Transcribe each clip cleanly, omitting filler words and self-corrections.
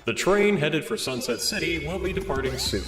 The train headed for Sunset City will be departing soon.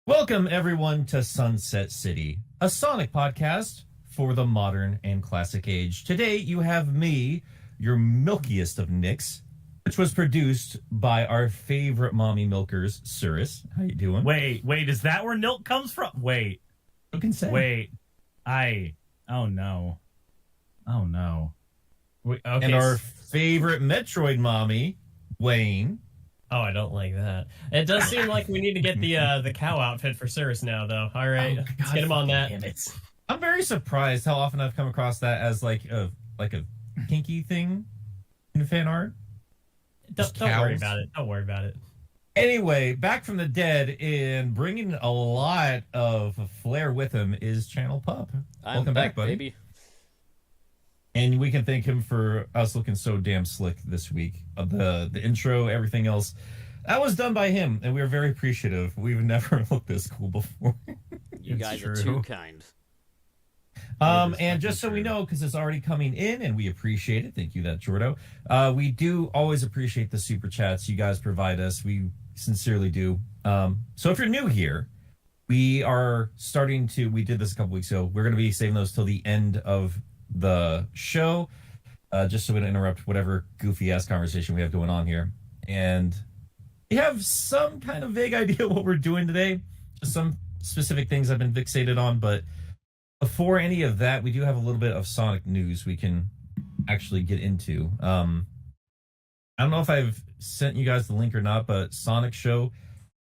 Welcome, everyone, to Sunset City, a Sonic podcast for the modern and classic age. Today, you have me, your milkiest of Nicks, which was produced by our favorite mommy milkers, Suris. How you doing? Wait, is that where milk comes from? Wait. You can say. Wait. Oh, no. Wait, okay. And our favorite Metroid mommy, Wayne. Oh, I don't like that. It does seem like we need to get the cow outfit for Suris now, though. All right, let's get him on that. I'm very surprised how often I've come across that as like a kinky thing in fan art. Don't worry about it. Don't worry about it. Anyway, back from the dead and bringing a lot of flair with him is Channel Pup. Welcome back, buddy. Baby. And we can thank him for us looking so damn slick this week. The intro, everything else. That was done by him, and we are very appreciative. We've never looked this cool before. You guys are too kind. And just so we know, because it's already coming in, and we appreciate it. Thank you, that Jordo. We do always appreciate the super chats you guys provide us. We sincerely do. So if you're new here, we are starting to, we did this a couple weeks ago. We're going to be saving those till the end of the show, just so we don't interrupt whatever goofy ass conversation we have going on here. And we have some kind of vague idea what we're doing today, just some specific things I've been fixated on. But before any of that, we do have a little bit of Sonic news we can actually get into. I don't know if I've sent you guys the link or not, but Sonic Show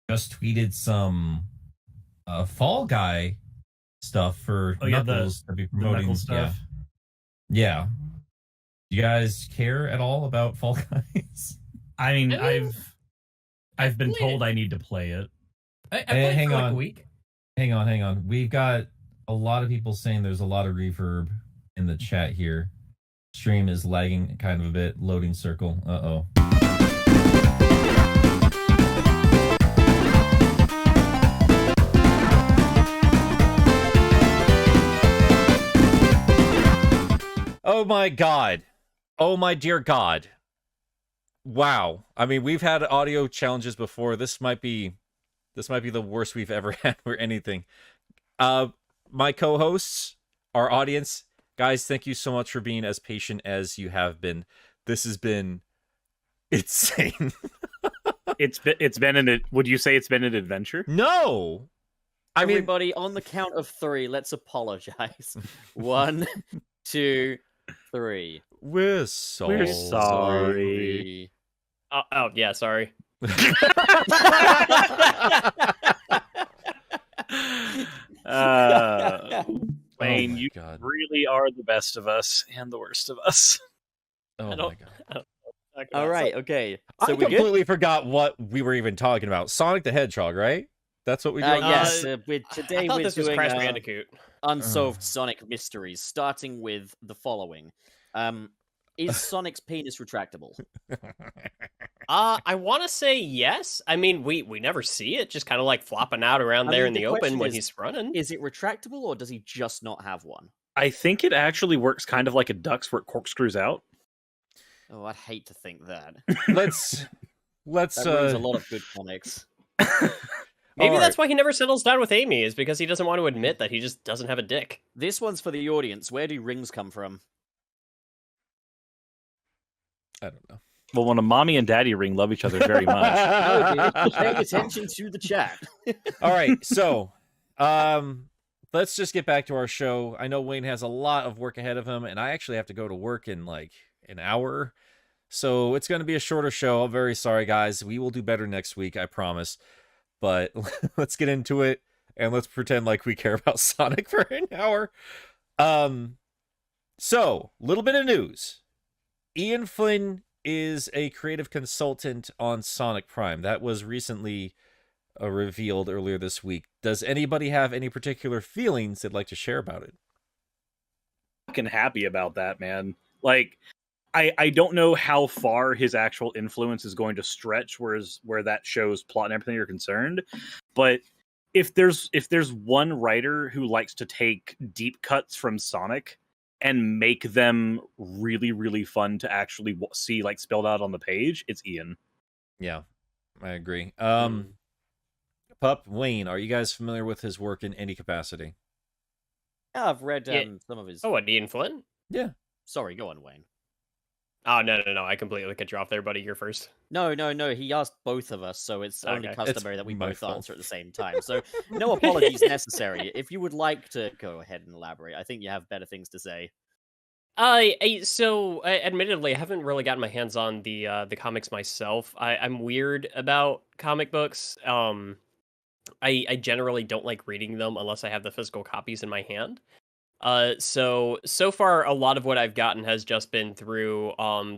just tweeted some Fall Guy stuff for Knuckles to be promoting stuff. Yeah. Do you guys care at all about Fall Guys? I mean, I've been told I need to play it. I played hang for on. like a week. Hang on. We've got a lot of people saying there's a lot of reverb in the chat here. Stream is lagging kind of a bit. Loading circle. Uh-oh. Oh my God. Oh my dear God. Wow. I mean, we've had audio challenges before. This might be the worst we've ever had for anything. My co-hosts, our audience, guys, thank you so much for being as patient as you have been. This has been insane. Would you say it's been an adventure? No. I mean, Everybody, on the count of 3, let's apologize. 1, 2, 3. we're sorry. We're sorry. Oh yeah, sorry. Wayne, my you God. really are the best of us and the worst of us. Oh I my don't- God. All right, okay. I So we good? completely forgot what we were even talking about. Sonic the Hedgehog, right? That's what we do. Yes, today today I thought we're this was doing Crash Bandicoot. Unsolved Sonic mysteries, starting with the following. Is Sonic's penis retractable? I want to say yes. I mean, we never see it, just kind of like flopping out around there in the open question when is, he's running. Is it retractable, or does he just not have one? I think it actually works kind of like a duck's where it corkscrews out. Oh, I'd hate to think that. let's That ruins a lot of good comics. Maybe All that's right. why he never settles down with Amy, is because he doesn't want to admit that he just doesn't have a dick. This one's for the audience. Where do rings come from? I don't know. Well, when a mommy and daddy ring love each other very much. No, dude, pay attention to the chat. All right, so let's just get back to our show. I know Wayne has a lot of work ahead of him, and I actually have to go to work in like an hour. So it's going to be a shorter show. I'm very sorry, guys. We will do better next week, I promise. But let's get into it, and let's pretend like we care about Sonic for an hour. So, little bit of news. Ian Flynn is a creative consultant on Sonic Prime. That was recently revealed earlier this week. Does anybody have any particular feelings they'd like to share about it? Fucking happy about that, man. Like, I don't know how far his actual influence is going to stretch, where that show's plot and everything are concerned. But if there's one writer who likes to take deep cuts from Sonic and make them really, really fun to actually see like spelled out on the page, it's Ian. Yeah, I agree. Pup, Wayne, are you guys familiar with his work in any capacity? Yeah, I've read Yeah. some of his... Oh, what, Ian Flynn? Yeah. Sorry, go on, Wayne. Oh, no. I completely cut you off there, buddy. You're first. No. He asked both of us, so it's only Okay. customary that we my both fault. answer at the same time. So no apologies necessary. If you would like to go ahead and elaborate, I think you have better things to say. Admittedly, I haven't really gotten my hands on the comics myself. I'm weird about comic books. I generally don't like reading them unless I have the physical copies in my hand. So far, a lot of what I've gotten has just been through,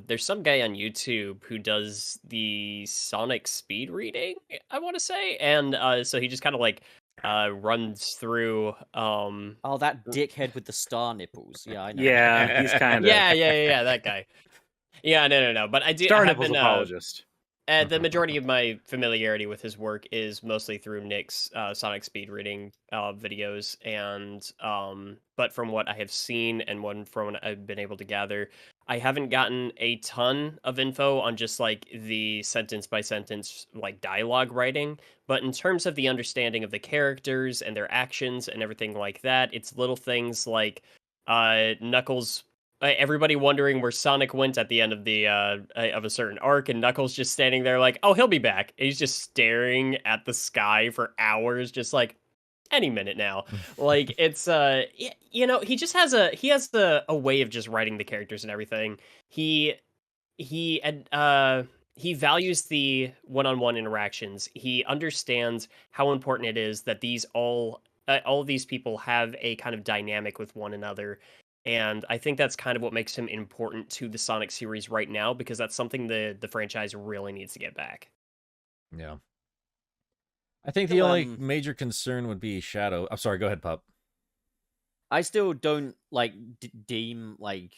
there's some guy on YouTube who does the Sonic speed reading, I want to say, and, so he just kind of, like, runs through, Oh, that dickhead with the star nipples. Yeah, I know. Yeah, he's kind of yeah, that guy. Yeah, no, but I Star have Nipples been, apologist. the majority of my familiarity with his work is mostly through Nick's Sonic speed reading videos, and but from what I have seen and from what I've been able to gather, I haven't gotten a ton of info on just like the sentence by sentence like dialogue writing, but in terms of the understanding of the characters and their actions and everything like that, it's little things like Knuckles. Everybody wondering where Sonic went at the end of the of a certain arc, and Knuckles just standing there like, "Oh, he'll be back." And he's just staring at the sky for hours, just like any minute now. Like it's he just has a way of just writing the characters and everything. He values the one-on-one interactions. He understands how important it is that all of these people have a kind of dynamic with one another. And I think that's kind of what makes him important to the Sonic series right now, because that's something the franchise really needs to get back. Yeah. I think the only major concern would be Shadow. I'm sorry, go ahead, Pup. I still don't like deem like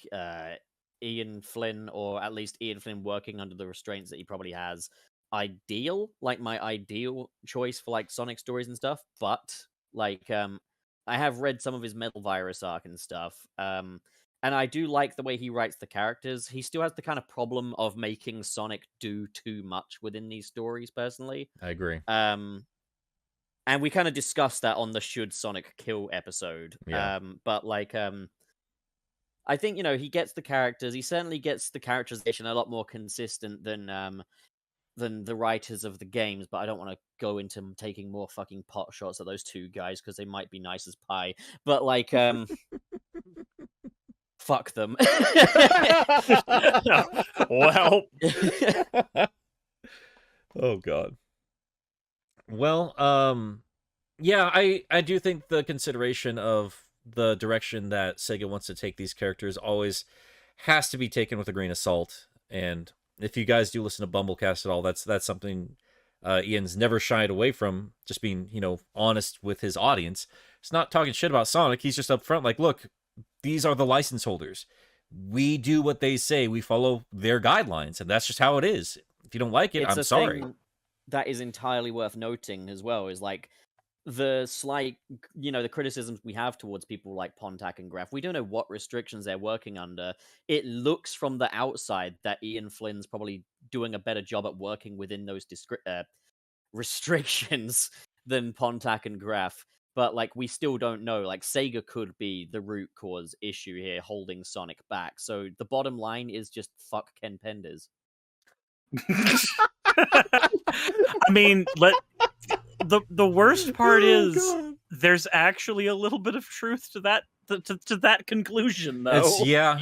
Ian Flynn, or at least Ian Flynn working under the restraints that he probably has, ideal, like my ideal choice for like Sonic stories and stuff. But like I have read some of his Metal Virus arc and stuff, and I do like the way he writes the characters. He still has the kind of problem of making Sonic do too much within these stories, personally. I agree. And we kind of discussed that on the Should Sonic Kill episode. Yeah. But like, I think, he gets the characters. He certainly gets the characterization a lot more consistent than than the writers of the games, but I don't want to go into taking more fucking pot shots at those two guys because they might be nice as pie. But like, fuck them. Well, Oh god. Well, yeah, I do think the consideration of the direction that Sega wants to take these characters always has to be taken with a grain of salt. And if you guys do listen to Bumblecast at all, that's something Ian's never shied away from, just being, honest with his audience. He's not talking shit about Sonic. He's just upfront, like, look, these are the license holders. We do what they say. We follow their guidelines, and that's just how it is. If you don't like it, I'm sorry. That is entirely worth noting as well, is like the slight, the criticisms we have towards people like Pontac and Graf. We don't know what restrictions they're working under. It looks from the outside that Ian Flynn's probably doing a better job at working within those restrictions than Pontac and Graf. But like, we still don't know. Like, Sega could be the root cause issue here, holding Sonic back. So the bottom line is just fuck Ken Penders. I mean, the worst part is there's actually a little bit of truth to that to that conclusion, though. Yeah,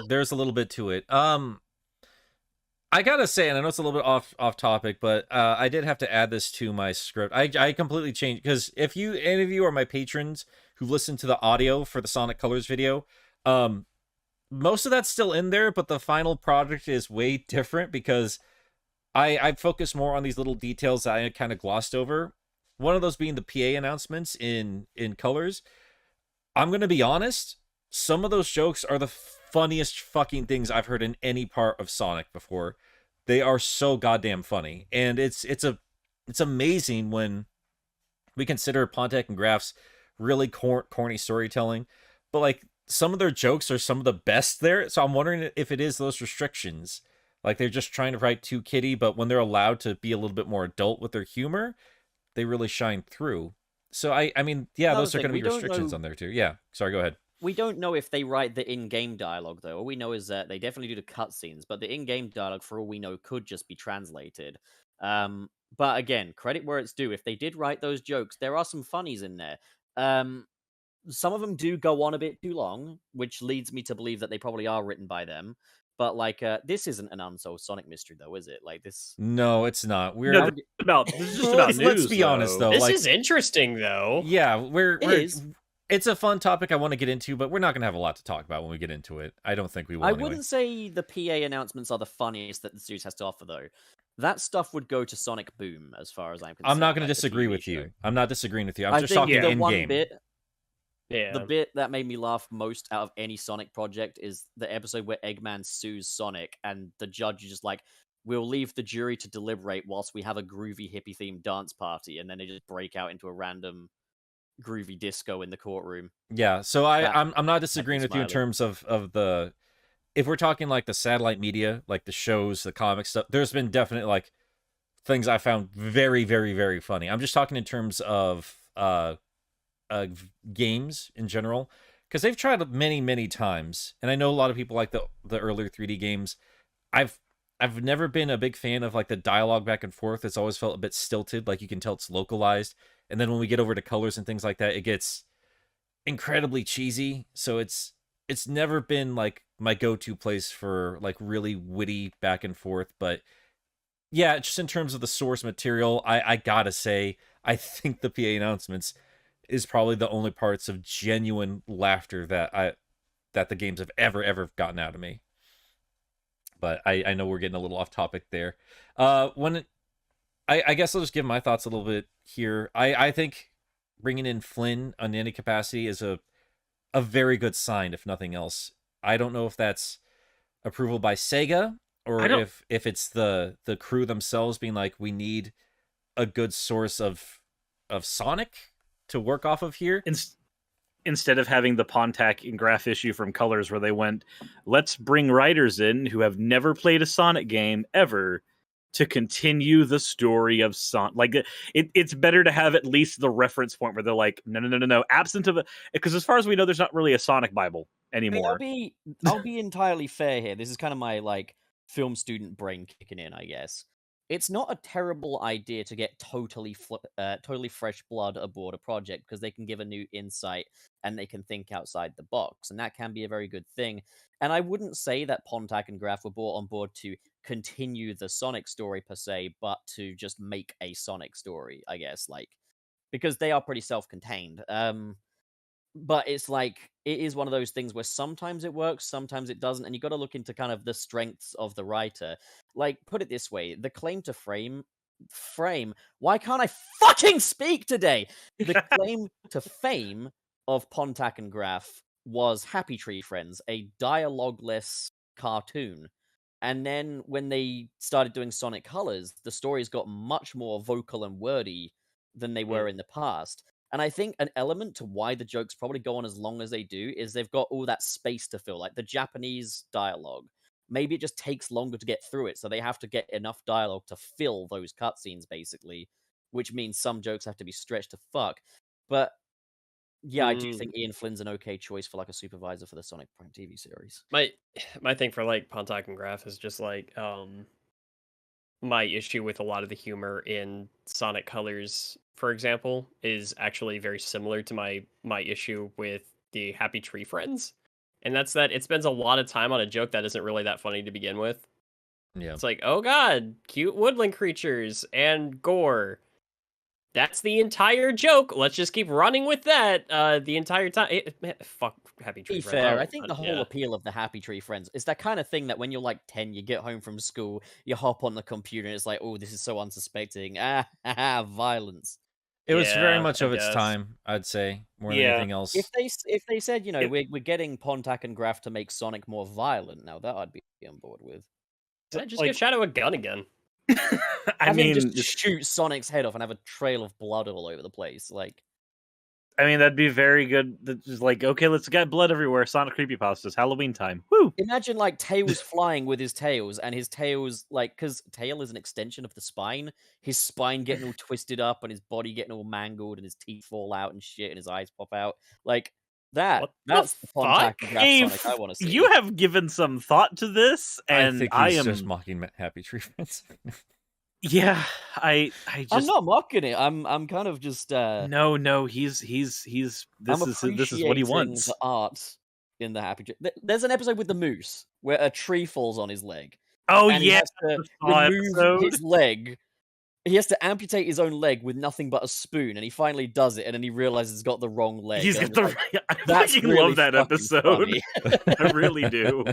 there's a little bit to it. I gotta say, and I know it's a little bit off topic, but I did have to add this to my script. I completely changed, because if any of you are my patrons who listened to the audio for the Sonic Colors video, most of that's still in there, but the final product is way different because I focus more on these little details that I kind of glossed over. One of those being the PA announcements in Colors. I'm gonna be honest, some of those jokes are the funniest fucking things I've heard in any part of Sonic before. They are so goddamn funny, and it's amazing when we consider Pontac and Graf's really corny storytelling, but like, some of their jokes are some of the best there. So I'm wondering if it is those restrictions, like they're just trying to write too kiddie, but when they're allowed to be a little bit more adult with their humor, they really shine through. So I mean, yeah, those are going to be restrictions on there too. Yeah, sorry, go ahead. We don't know if they write the in-game dialogue, though. All we know is that they definitely do the cutscenes, but the in-game dialogue, for all we know, could just be translated. But again, credit where it's due. If they did write those jokes, there are some funnies in there. Some of them do go on a bit too long, which leads me to believe that they probably are written by them. But like, this isn't an unsolved Sonic mystery, though, is it? Like this? No, it's not. This is just about news. Let's be honest, though. This is interesting, though. Yeah, it's a fun topic I want to get into, but we're not going to have a lot to talk about when we get into it. I don't think we will. I wouldn't say the PA announcements are the funniest that the series has to offer, though. That stuff would go to Sonic Boom, as far as I'm concerned. I'm not going to disagree with you. I'm not disagreeing with you. I'm just talking in-game. The bit that made me laugh most out of any Sonic project is the episode where Eggman sues Sonic, and the judge is just like, we'll leave the jury to deliberate whilst we have a groovy hippie-themed dance party, and then they just break out into a random groovy disco in the courtroom. Yeah, so I'm not disagreeing with you in terms of the, if we're talking like the satellite media, like the shows, the comic stuff, there's been definite like things I found very, very, very funny. I'm just talking in terms of games in general, because they've tried many times, and I know a lot of people like the earlier 3D games. I've never been a big fan of like the dialogue back and forth. It's always felt a bit stilted, like you can tell it's localized. And then when we get over to colors and things like that, it gets incredibly cheesy. So it's never been like my go-to place for like really witty back and forth. But yeah, just in terms of the source material, I gotta say, I think the PA announcements is probably the only parts of genuine laughter that the games have ever gotten out of me. But I know we're getting a little off topic there. I guess I'll just give my thoughts a little bit here. I think bringing in Flynn on any capacity is a very good sign, if nothing else. I don't know if that's approval by Sega, or if it's the crew themselves being like, we need a good source of Sonic to work off of here. Instead of having the Pontac and Graf issue from Colors where they went, let's bring writers in who have never played a Sonic game ever to continue the story of Sonic. Like, it's better to have at least the reference point where they're like, no, absent of because as far as we know, there's not really a Sonic Bible anymore. I'll be entirely fair here. This is kind of my like film student brain kicking in, I guess. it's not a terrible idea to get totally fresh blood aboard a project because they can give a new insight and they can think outside the box, and that can be a very good thing. And I wouldn't say that Pontac and Graf were brought on board to continue the Sonic story per se, but to just make a Sonic story, I guess, like, because they are pretty self-contained. But it's like, it is one of those things where sometimes it works, sometimes it doesn't, and you got to look into kind of the strengths of the writer. Like, put it this way, the claim to frame, why can't I fucking speak today? The claim to fame of Pontac and Graf was Happy Tree Friends, a dialogueless cartoon. And then when they started doing Sonic Colors, the stories got much more vocal and wordy than they were in the past. And I think an element to why the jokes probably go on as long as they do is they've got all that space to fill, like the Japanese dialogue. Maybe it just takes longer to get through it, so they have to get enough dialogue to fill those cutscenes, basically, which means some jokes have to be stretched to fuck. But yeah, I do think Ian Flynn's an okay choice for like a supervisor for the Sonic Prime TV series. My thing for like Pontac and Graf is just like my issue with a lot of the humor in Sonic Colors, for example, is actually very similar to my issue with the Happy Tree Friends. And that's that it spends a lot of time on a joke that isn't really that funny to begin with. Yeah. It's like, oh god, cute woodland creatures and gore. That's the entire joke. Let's just keep running with that the entire time. Fuck Happy Tree To be Friends. fair, I think the whole appeal of the Happy Tree Friends is that kind of thing that when you're like 10, you get home from school, you hop on the computer, and it's like, oh, this is so unsuspecting. Violence. It was very much I of its guess. time, I'd say, more than anything else. If they said, you know, we're getting Pontac and Graf to make Sonic more violent, now that I'd be on board with. Just give Shadow a gun again. I mean, just shoot Sonic's head off and have a trail of blood all over the place. Like, I mean, that'd be very good. Just like, okay, let's get blood everywhere. Sonic creepypastas, Halloween time. Woo! imagine like Tails flying with his tails, and his tails, like, because tail is an extension of the spine, his spine getting all twisted up and his body getting all mangled and his teeth fall out and shit and his eyes pop out. Like, that's the Pontac and Graf Sonic I want to see. You have given some thought to this, and I think he's just mocking Happy Tree Friends. Yeah, I'm not mocking it. I'm kind of just no. He's this is what he wants. The art in the Happy Tree. There's an episode with the moose where a tree falls on his leg. Oh and yeah, he has to remove his leg. He has to amputate his own leg with nothing but a spoon, and he finally does it, and then he realizes he's got the wrong leg. He's got the. Like, I that's fucking really love that episode. I really do.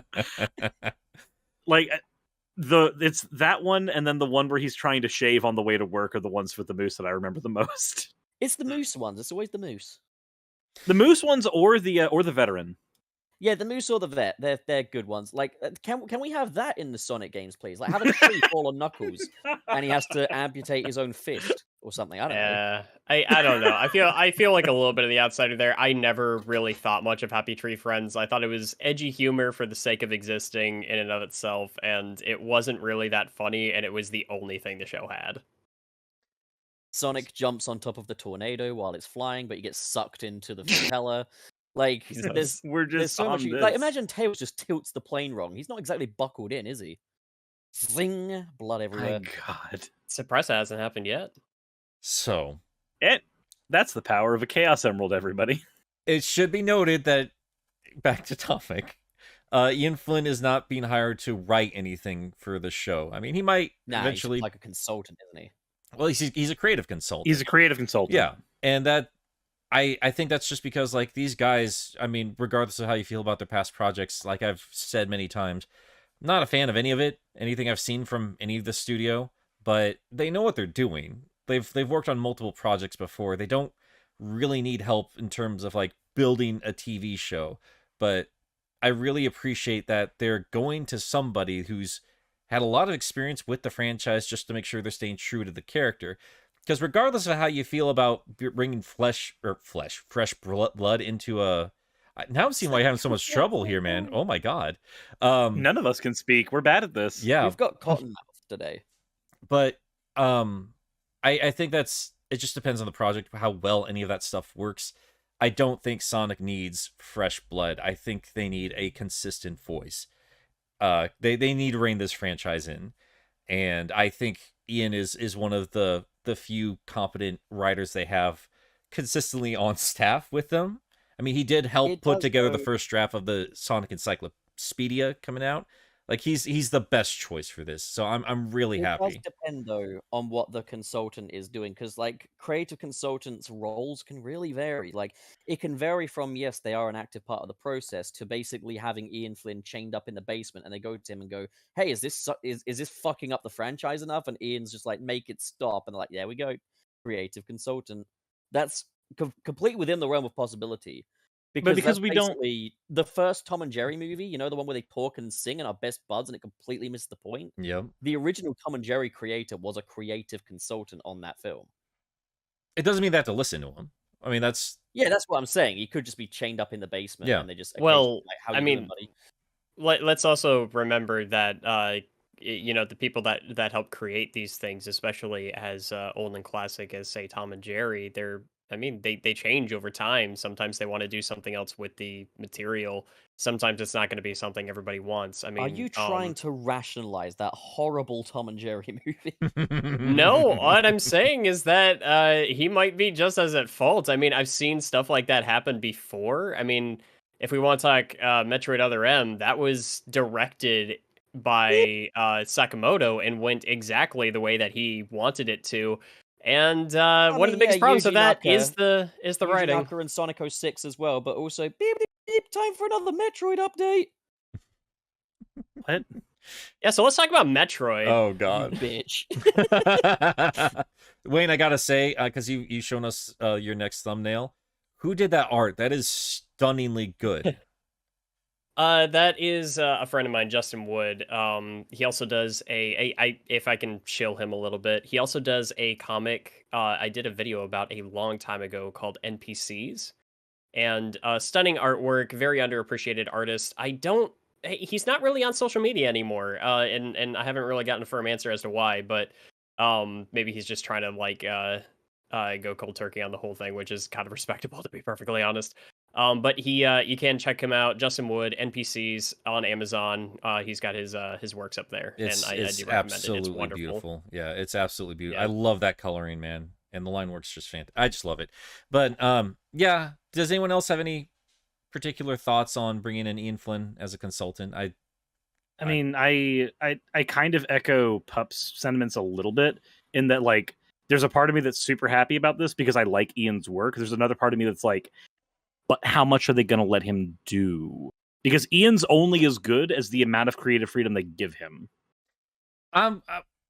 Like. It's that one, and then the one where he's trying to shave on the way to work are the ones with the moose that I remember the most. It's the moose ones. It's always the moose. The moose ones, or the veteran. Yeah, the moose or the vet. They're good ones. Like, can we have that in the Sonic games, please? Like, have a tree fall on Knuckles, and he has to amputate his own fist or something. I don't know. I don't know. I feel like a little bit of the outsider there. I never really thought much of Happy Tree Friends. I thought it was edgy humor for the sake of existing in and of itself, and it wasn't really that funny, and it was the only thing the show had. Sonic jumps on top of the tornado while it's flying, but you get sucked into the propeller. Like, there's so much. Like, imagine Tails just tilts the plane wrong. He's not exactly buckled in, is he? Zing! Blood everywhere. My God. Surprised that hasn't happened yet. So, that's the power of a Chaos Emerald, everybody. It should be noted that, back to topic, Ian Flynn is not being hired to write anything for the show. I mean, he might eventually... he's like a consultant, isn't he? Well, he's a creative consultant. He's a creative consultant. Yeah, and that... I think that's just because, like, these guys, I mean, regardless of how you feel about their past projects, like I've said many times, I'm not a fan of any of it, anything I've seen from any of the studio, but they know what they're doing. They've worked on multiple projects before. They don't really need help in terms of, like, building a TV show, but I really appreciate that they're going to somebody who's had a lot of experience with the franchise just to make sure they're staying true to the character. Because regardless of how you feel about bringing fresh blood into a... Now I'm seeing why you're having so much trouble here, man. Oh my God. None of us can speak. We're bad at this. Yeah. We've got cotton mouth today. But I think it just depends on the project, how well any of that stuff works. I don't think Sonic needs fresh blood. I think they need a consistent voice. They need to rein this franchise in. And I think Ian is one of the few competent writers they have consistently on staff with them. I mean, he did help put together the first draft of the Sonic Encyclopedia coming out. Like he's the best choice for this, so I'm really happy. It does depend though on what the consultant is doing, because like creative consultants' roles can really vary. Like it can vary from yes, they are an active part of the process to basically having Ian Flynn chained up in the basement, and they go to him and go, "Hey, is this fucking up the franchise enough?" And Ian's just like, "Make it stop," and they're like, "There we go, creative consultant." That's completely within the realm of possibility. Because we don't the first Tom and Jerry movie, you know, the one where they talk and sing and are best buds, and it completely missed the point. Yep. The original Tom and Jerry creator was a creative consultant on that film. It doesn't mean they have to listen to him. I mean, that's what I'm saying. He could just be chained up in the basement, and they just let's also remember that you know, the people that help create these things, especially as old and classic as say Tom and Jerry, they change over time. Sometimes they want to do something else with the material. Sometimes it's not going to be something everybody wants. I mean, are you trying to rationalize that horrible Tom and Jerry movie? No, what I'm saying is that he might be just as at fault. I mean, I've seen stuff like that happen before. I mean, if we want to talk Metroid Other M, that was directed by Sakamoto and went exactly the way that he wanted it to. And one of the biggest problems with that is the writing. Yuji Naka and Sonic 06 as well, but also beep, beep, beep, time for another Metroid update. What? Yeah, so let's talk about Metroid. Oh god, bitch. Wayne, I gotta say, because you shown us your next thumbnail. Who did that art? That is stunningly good. That is a friend of mine, Justin Wood. He also does if I can chill him a little bit, he also does a comic I did a video about a long time ago called NPCs. And stunning artwork, very underappreciated artist. He's not really on social media anymore, and I haven't really gotten a firm answer as to why, but maybe he's just trying to like go cold turkey on the whole thing, which is kind of respectable, to be perfectly honest. But you can check him out, Justin Wood, NPCs on Amazon. He's got his works up there, and I do recommend it. It's wonderful. Beautiful. Yeah, it's absolutely beautiful. Yeah. I love that coloring, man, and the line work's just fantastic. I just love it. But yeah, does anyone else have any particular thoughts on bringing in Ian Flynn as a consultant? I mean, I kind of echo Pup's sentiments a little bit in that, like, there's a part of me that's super happy about this because I like Ian's work. There's another part of me that's like, but how much are they going to let him do? Because Ian's only as good as the amount of creative freedom they give him.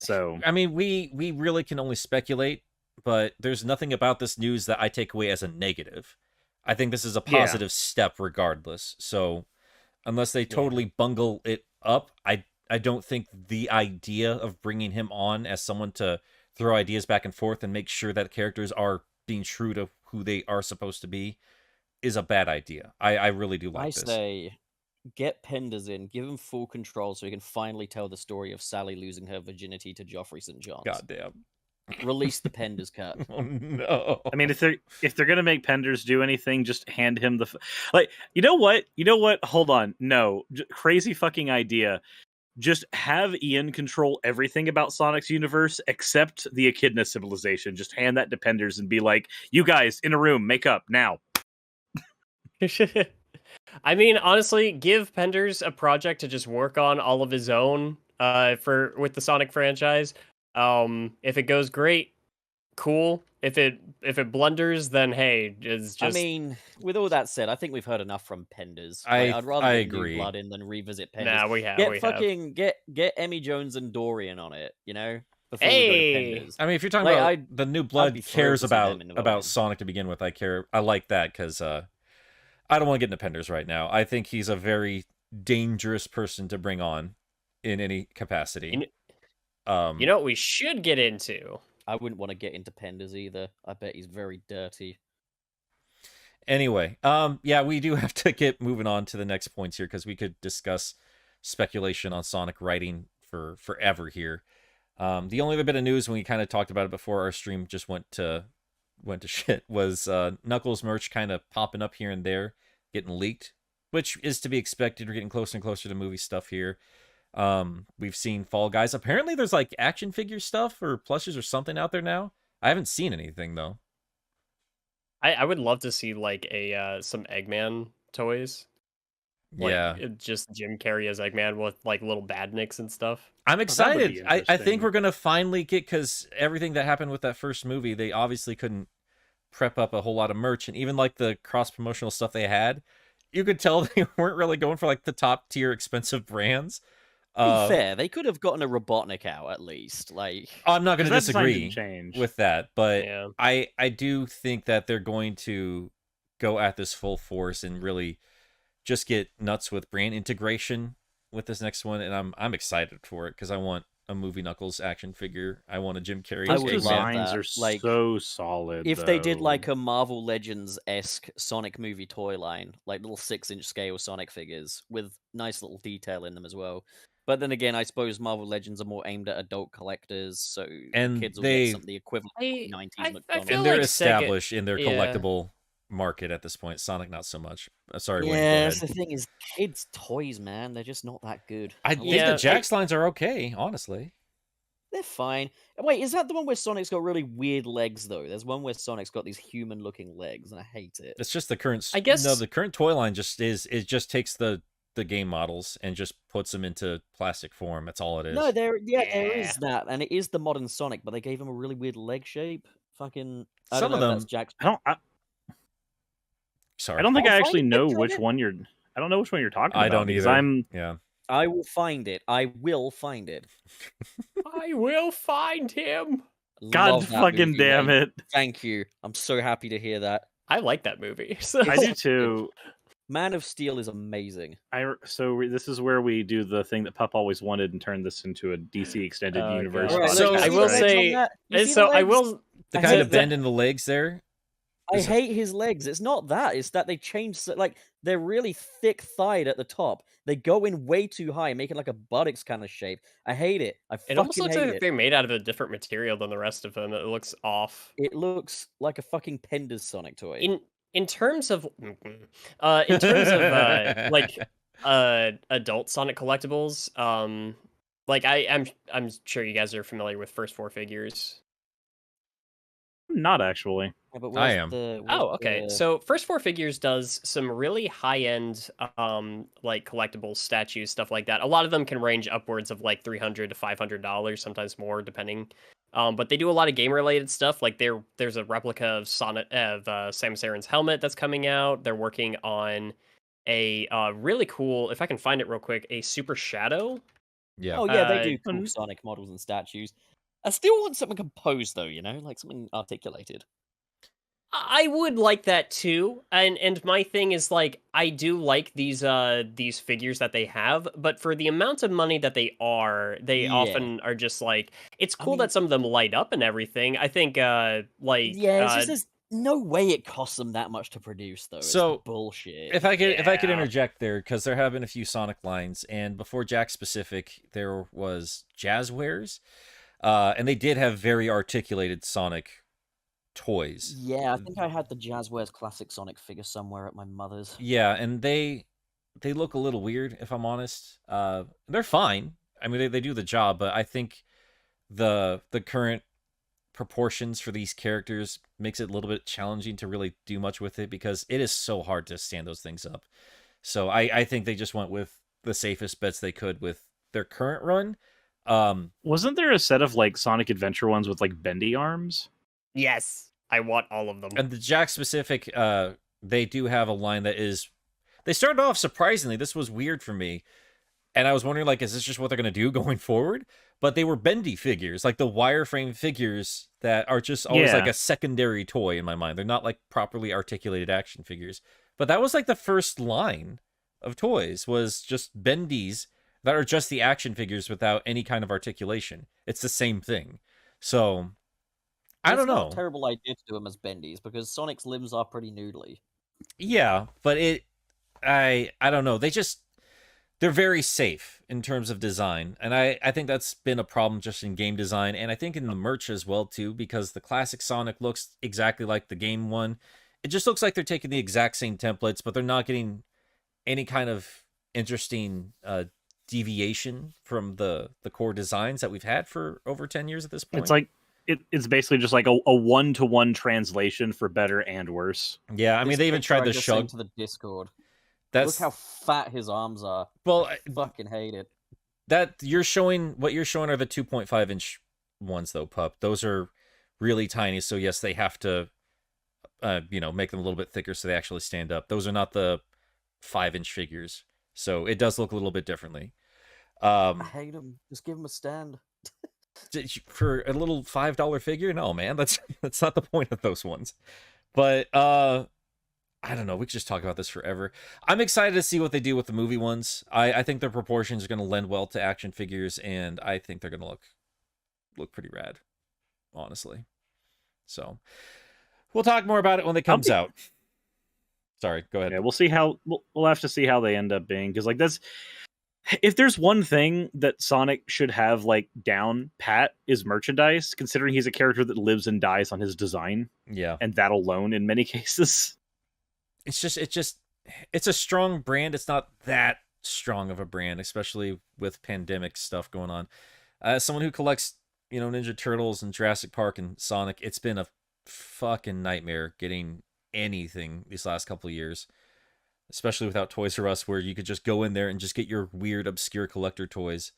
So I mean, we really can only speculate, but there's nothing about this news that I take away as a negative. I think this is a positive step regardless. So unless they totally bungle it up, I don't think the idea of bringing him on as someone to throw ideas back and forth and make sure that characters are being true to who they are supposed to be is a bad idea. I really do like this. I say get Penders in, give him full control so he can finally tell the story of Sally losing her virginity to Geoffrey St. John. Goddamn. Release the Penders cut. Oh no. I mean, if they're gonna make Penders do anything, just hand him the like. You know what? Hold on. No, crazy fucking idea. Just have Ian control everything about Sonic's universe except the Echidna civilization. Just hand that to Penders and be like, "You guys in a room, make up now." I mean, honestly, give Penders a project to just work on all of his own with the Sonic franchise. If it goes great, cool. If it blunders, then hey, it's just. I mean, with all that said, I think we've heard enough from Penders. I'd rather I get agree. New Blood in than revisit Penders. Nah, we have. Get Emmy Jones and Dorian on it. You know, before we Hey! go to Penders. I mean, if you're talking Like, about I'd the New be Blood thrilled cares to see them in about development. Sonic to begin with, I like that because I don't want to get into Penders right now. I think he's a very dangerous person to bring on in any capacity. You know what we should get into? I wouldn't want to get into Penders either. I bet he's very dirty. Anyway, yeah, we do have to get moving on to the next points here because we could discuss speculation on Sonic writing for forever here. The only other bit of news when we kind of talked about it before our stream just went to shit was Knuckles merch kind of popping up here and there, getting leaked, which is to be expected. We're getting closer and closer to movie stuff here. We've seen Fall Guys. Apparently there's like action figure stuff or plushes or something out there now. I haven't seen anything though. I would love to see like a some Eggman toys. Like, Yeah. just Jim Carrey as Eggman with like little badniks and stuff. I'm that would excited. be I think interesting. we're gonna finally get, because everything that happened with that first movie, they obviously couldn't prep up a whole lot of merch, and even like the cross promotional stuff they had, you could tell they weren't really going for like the top tier expensive brands. To be fair, they could have gotten a Robotnik out at least. Like, I'm not going to 'Cause that design disagree didn't change. with that, but Yeah. I do think that they're going to go at this full force and really just get nuts with brand integration with this next one, and I'm excited for it because I want a Movie Knuckles action figure. I want a Jim Carrey. I Those would love designs that. are Like, so solid. if they did though. like a Marvel Legends-esque Sonic movie toy line, like little 6-inch scale Sonic figures with nice little detail in them as well. But then again, I suppose Marvel Legends are more aimed at adult collectors, so And kids will they- get something the equivalent of 90s I McDonald's. feel And they're like Sega- established in their yeah. collectible market at this point. Sonic, not so much. Sorry, Wayne, go Yeah, ahead. that's the thing is, kids' toys, man, they're just not that good. I love think Yeah, the them. Jax lines are okay, honestly. They're fine. Wait, is that the one where Sonic's got really weird legs, though? There's one where Sonic's got these human-looking legs, and I hate it. It's just the current. I guess- no, the current toy line just is. It just takes the game models and just puts them into plastic form. That's all it is. No, there Yeah. is that, and it is the modern Sonic, but they gave him a really weird leg shape. Fucking, I Some don't of know if them- that's Jack's. Sorry, I don't think I'll I find actually a know picture of which it. one you're. I don't know which one you're talking I about. don't because either. Yeah, I will find it. I will find it. I will find him. God Love that fucking movie, damn mate. it! Thank you. I'm so happy to hear that. I like that movie. So. I do too. Man of Steel is amazing. This is where we do the thing that Pup always wanted and turn this into a DC extended Oh, universe. God. Alright, So- look, I you see will the legs say- on that? You And see so the I legs? will. the I kind hate of bend in the legs there. I hate his legs. It's not that. It's that they changed. Like, they're really thick thighed at the top. They go in way too high, making like a buttocks kind of shape. I hate it. I It almost fucking looks hate like it. they're made out of a different material than the rest of them. It looks off. It looks like a fucking Pender's Sonic toy. In terms of in terms of like adult Sonic collectibles, like I'm sure you guys are familiar with First Four Figures. Not actually. Yeah, but I where's am. the- Oh, where's okay. the- So First Four Figures does some really high-end like collectible statues, stuff like that. A lot of them can range upwards of like $300 to $500, sometimes more, depending. But they do a lot of game-related stuff. Like there's a replica of Samus Aran's helmet that's coming out. They're working on a really cool, if I can find it real quick, a Super Shadow. Yeah, Oh yeah, they do cool mm. Sonic models and statues. I still want something composed though, you know, like something articulated. I would like that too, and my thing is like I do like these figures that they have, but for the amount of money that they Yeah. often are just like it's I cool mean- that some of them light up and everything. I think Yeah, it's just there's no way it costs them that much to produce though. So, It's bullshit. if I could Yeah. interject there, because there have been a few Sonic lines, and before Jack specific, there was Jazzwares, and they did have very articulated Sonic toys. Yeah, I think I had the Jazzwares classic Sonic figure somewhere at my mother's. Yeah, and they look a little weird, if I'm honest. They're fine. I mean, they do the job, but I think the current proportions for these characters makes it a little bit challenging to really do much with it, because it is so hard to stand those things up. So I think they just went with the safest bets they could with their current run. Wasn't there a set of like Sonic Adventure ones with like bendy arms? yes, I want all of them. And the Jack specific, they do have a line that is. They started off surprisingly. This was weird for me, and I was wondering, like, is this just what they're gonna do going forward? But they were bendy figures, like the wireframe figures that are just always Yeah. like a secondary toy in my mind. They're not like properly articulated action figures. But that was like the first line of toys was just bendies that are just the action figures without any kind of articulation. It's the same thing. So I It's don't not know. a terrible idea to do them as bendies because Sonic's limbs are pretty noodly. Yeah, but I don't know. They're very safe in terms of design. And I think that's been a problem just in game design. And I think in the merch as well, too, because the classic Sonic looks exactly like the game one. It just looks like they're taking the exact same templates, but they're not getting any kind of interesting deviation from the core designs that we've had for over 10 years at this point. It's like it's basically just like a 1-to-1 translation for better and worse. Yeah, I mean, they even tried the Shug. To the Discord. That's Look how fat his arms are. well, I fucking hate it. that you're showing. What you're showing are the 2.5-inch ones, though, Pup. Those are really tiny. So yes, they have to, make them a little bit thicker so they actually stand up. Those are not the 5-inch figures, so it does look a little bit differently. I hate them. Just give them a stand. For a little $5 figure, no, man, that's not the point of those ones. But I don't know. We could just talk about this forever. I'm excited to see what they do with the movie ones. I think their proportions are going to lend well to action figures, and I think they're going to look pretty rad, honestly. So we'll talk more about it when it comes out. Sorry, go ahead. Yeah, we'll see how we'll have to see how they end up being, because like that's if there's one thing that Sonic should have like down pat is merchandise, considering he's a character that lives and dies on his design. Yeah, and that alone in many cases. It's a strong brand. It's not that strong of a brand, especially with pandemic stuff going on. As someone who collects, Ninja Turtles and Jurassic Park and Sonic, it's been a fucking nightmare getting anything these last couple of years, especially without Toys R Us, where you could just go in there and just get your weird, obscure collector toys.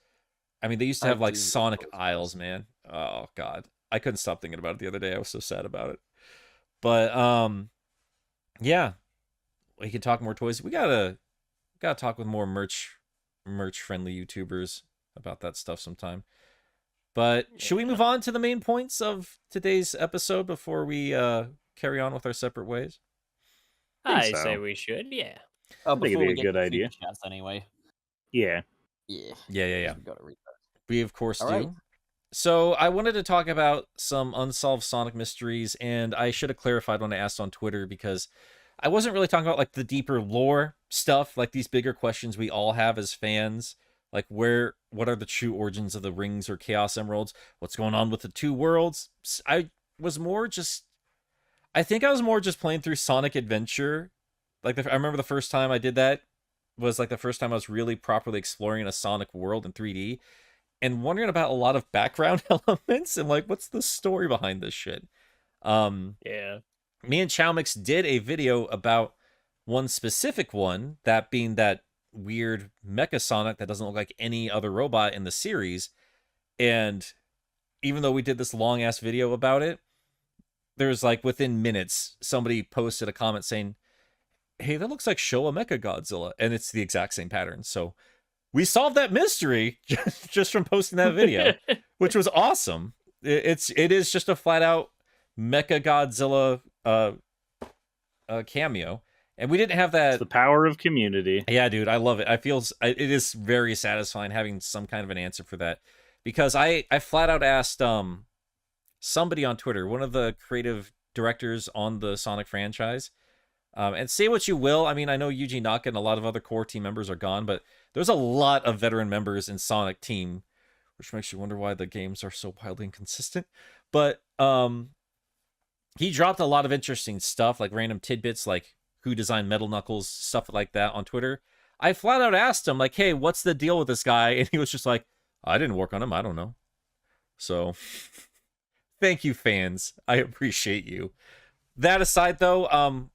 I mean, they used to have like Sonic aisles, man. Oh God, I couldn't stop thinking about it the other day. I was so sad about it. But yeah. We can talk more toys. We gotta talk with more merch friendly YouTubers about that stuff sometime. But should we move on to the main points of today's episode before we carry on with our separate ways? I say we should, yeah. I think it'd be a good idea. Chats anyway. Yeah. Yeah. We gotta read that. We of course do. Right. So I wanted to talk about some unsolved Sonic mysteries, and I should have clarified when I asked on Twitter, because I wasn't really talking about like the deeper lore stuff, like these bigger questions we all have as fans, like what are the true origins of the rings or Chaos Emeralds? What's going on with the two worlds? I was more just playing through Sonic Adventure. Like I remember the first time I did that was like the first time I was really properly exploring a Sonic world in 3D, and wondering about a lot of background elements and like what's the story behind this shit. Yeah. Me and Chowmix did a video about one specific one, that being that weird Mecha Sonic that doesn't look like any other robot in the series. And even though we did this long ass video about it, there's like within minutes, somebody posted a comment saying, hey, that looks like Showa Mecha Godzilla. And it's the exact same pattern. So we solved that mystery just from posting that video, which was awesome. It is just a flat out Mecha Godzilla cameo, and we didn't have that. It's the power of community. Yeah, dude, I love it. It is very satisfying having some kind of an answer for that, because I flat out asked somebody on Twitter, one of the creative directors on the Sonic franchise, and say what you will, I mean, I know Yuji Naka and a lot of other core team members are gone, but there's a lot of veteran members in Sonic team, which makes you wonder why the games are so wildly inconsistent. But he dropped a lot of interesting stuff, like random tidbits, like who designed Metal Knuckles, stuff like that on Twitter. I flat out asked him, like, hey, what's the deal with this guy? And he was just like, I didn't work on him. I don't know. So thank you, fans. I appreciate you. That aside, though, I'm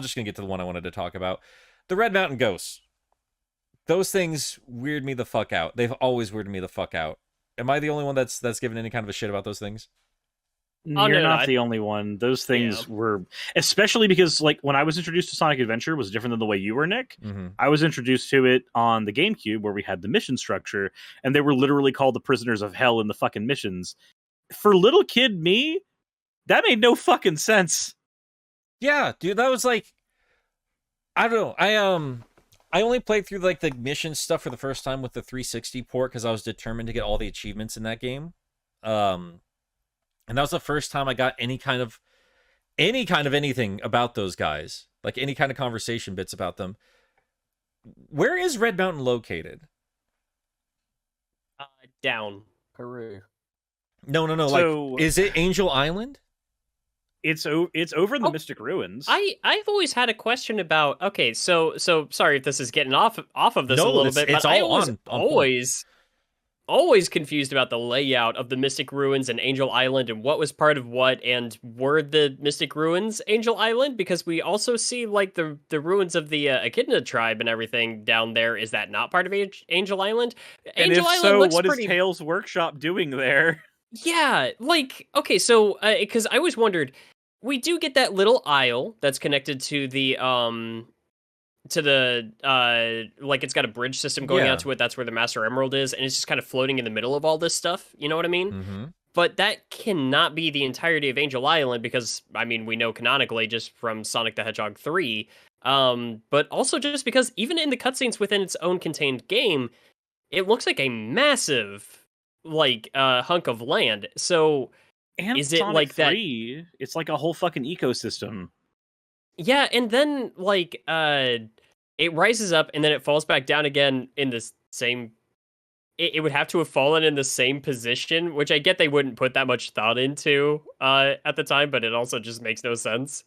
just going to get to the one I wanted to talk about. The Red Mountain Ghosts. Those things weird me the fuck out. They've always weirded me the fuck out. Am I the only one that's given any kind of a shit about those things? Oh, You're not the only one. Those things were, especially because like when I was introduced to Sonic Adventure was different than the way you were, Nick. Mm-hmm. I was introduced to it on the GameCube, where we had the mission structure, and they were literally called the Prisoners of Hell in the fucking missions. For little kid me, that made no fucking sense. Yeah, dude, that was like, I don't know. I only played through like the mission stuff for the first time with the 360 port because I was determined to get all the achievements in that game. And that was the first time I got any kind of anything about those guys, like any kind of conversation bits about them. Where is Red Mountain located? Down. Peru. No. So, like, is it Angel Island? It's over in the Mystic Ruins. I've always had a question about. Okay, so sorry if this is getting off of this a little bit, it's but I all was on point. always confused about the layout of the Mystic Ruins and Angel Island and what was part of what, and were the Mystic Ruins Angel Island? Because we also see like the ruins of the Echidna tribe and everything down there. Is that not part of Angel Island? And Angel if Island so, looks what pretty... is Tails Workshop doing there? Yeah, like, okay, so because I always wondered, we do get that little isle that's connected to the like it's got a bridge system going Yeah. out to it. That's where the Master Emerald is, and it's just kind of floating in the middle of all this stuff. You know what I mean? Mm-hmm. But that cannot be the entirety of Angel Island because, I mean, we know canonically just from Sonic the Hedgehog 3, but also just because even in the cutscenes within its own contained game, it looks like a massive like hunk of land. So And is it Sonic like 3, it's like a whole fucking ecosystem. Yeah, and then like it rises up and then it falls back down again in the same... It would have to have fallen in the same position, which I get they wouldn't put that much thought into at the time, but it also just makes no sense.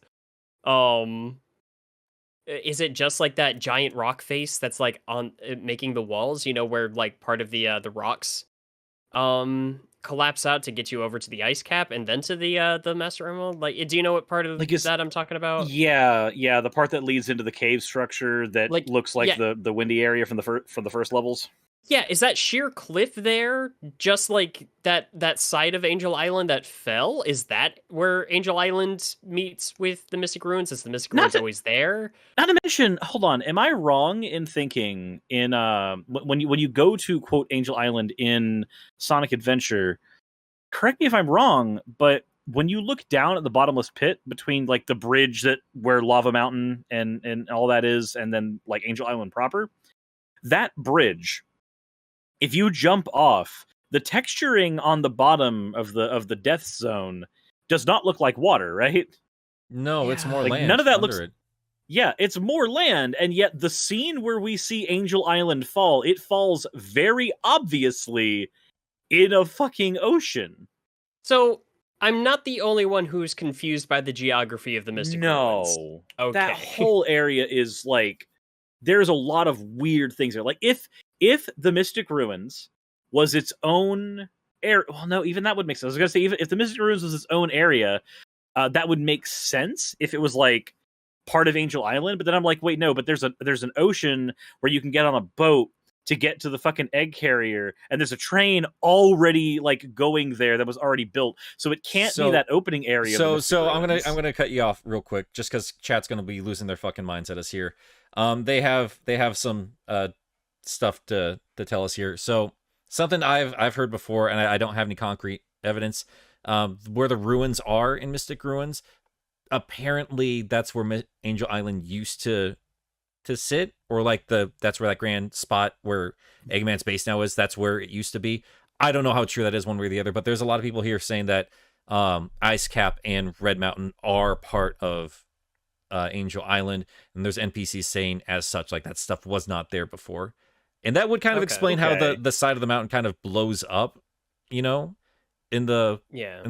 Is it just like that giant rock face that's like on making the walls, you know, where like part of the rocks collapse out to get you over to the ice cap and then to the Master Emerald? Like, do you know what part of that I'm talking about? Yeah, the part that leads into the cave structure that Like, looks like yeah. the windy area from the first levels. Yeah, is that sheer cliff there just like that side of Angel Island that fell? Is that where Angel Island meets with the Mystic Ruins? Is the Mystic Ruins always there? Not to mention, hold on, am I wrong in thinking in when you go to quote Angel Island in Sonic Adventure, correct me if I'm wrong, but when you look down at the bottomless pit between like the bridge that where Lava Mountain and all that is, and then like Angel Island proper, that bridge, if you jump off, the texturing on the bottom of the death zone does not look like water, right? No, it's more Like, land. none of that under looks. it. Yeah, it's more land, and yet the scene where we see Angel Island fall, it falls very obviously in a fucking ocean. So I'm not the only one who's confused by the geography of the Mystic Ruins. No, Okay. that whole area is like there's a lot of weird things there. Like if the Mystic Ruins was its own area, well, no, even that would make sense. I was gonna say even if the Mystic Ruins was its own area, that would make sense if it was like part of Angel Island. But then I'm like, wait, no, but there's an ocean where you can get on a boat to get to the fucking egg carrier, and there's a train already like going there that was already built, so it can't be that opening area. So I'm gonna cut you off real quick, just because chat's gonna be losing their fucking minds at us here. They have some stuff to tell us here. So something I've heard before, and I don't have any concrete evidence. Where the ruins are in Mystic Ruins, apparently that's where Angel Island used to sit, or like that's where that grand spot where Eggman's base now is. That's where it used to be. I don't know how true that is one way or the other, but there's a lot of people here saying that Ice Cap and Red Mountain are part of Angel Island, and there's NPCs saying as such, like that stuff was not there before, and that would kind of explain how the side of the mountain kind of blows up, you know, in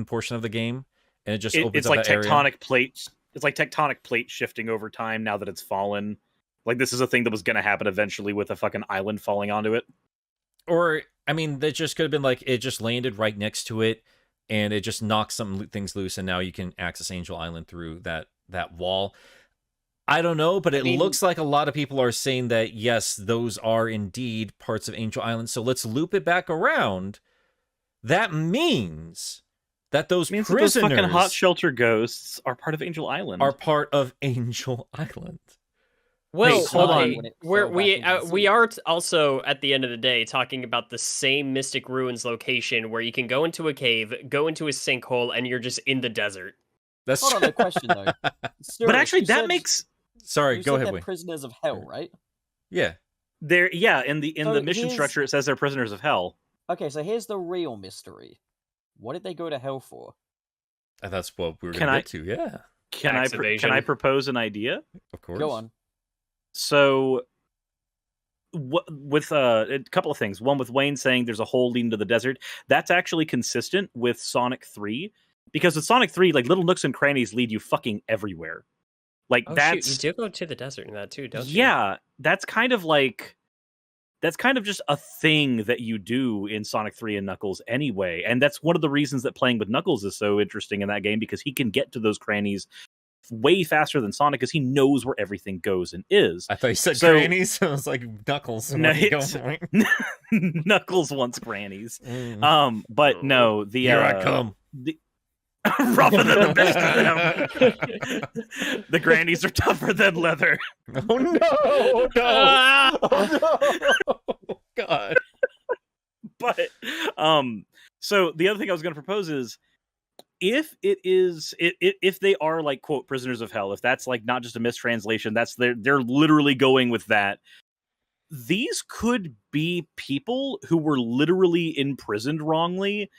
portion of the game, and it just opens it's up like that tectonic area. plates. It's like tectonic plate shifting over time now that it's fallen. Like, this is a thing that was going to happen eventually with a fucking island falling onto it. Or, I mean, that just could have been like, it just landed right next to it, and it just knocked some things loose, and now you can access Angel Island through that wall. I don't know, but it looks like a lot of people are saying that, yes, those are indeed parts of Angel Island, so let's loop it back around. That means that those prisoners... those fucking hot shelter ghosts are part of Angel Island. Are part of Angel Island. Well, hold on. We are also at the end of the day talking about the same Mystic Ruins location where you can go into a cave, go into a sinkhole, and you're just in the desert. That's Hold on, the question though. Suris, but actually, that said, makes. Sorry, go ahead. They're prisoners of hell, right? Yeah. They're in the mission structure it says they're prisoners of hell. Okay, so here's the real mystery. What did they go to hell for? That's what we were going to get to. Yeah. Can I propose an idea? Of course. Go on. So, with a couple of things. One, with Wayne saying there's a hole leading to the desert. That's actually consistent with Sonic 3, Because with Sonic 3, like little nooks and crannies lead you fucking everywhere. Like Oh, that's shoot, you do go to the desert in that too, don't you? yeah, that's kind of just a thing that you do in Sonic 3 and Knuckles anyway. And that's one of the reasons that playing with Knuckles is so interesting in that game, because he can get to those crannies way faster than Sonic because he knows where everything goes and is. I thought you said So- grannies. I was like, Knuckles. No, Where you it's- going? Knuckles wants grannies. Mm. But no, the Here I come. rougher than the best of them. The grannies are tougher than leather. Oh no! No! Oh no! God. But so the other thing I was going to propose is, if if they are like quote prisoners of hell, if that's like not just a mistranslation, that's they're literally going with that. These could be people who were literally imprisoned wrongly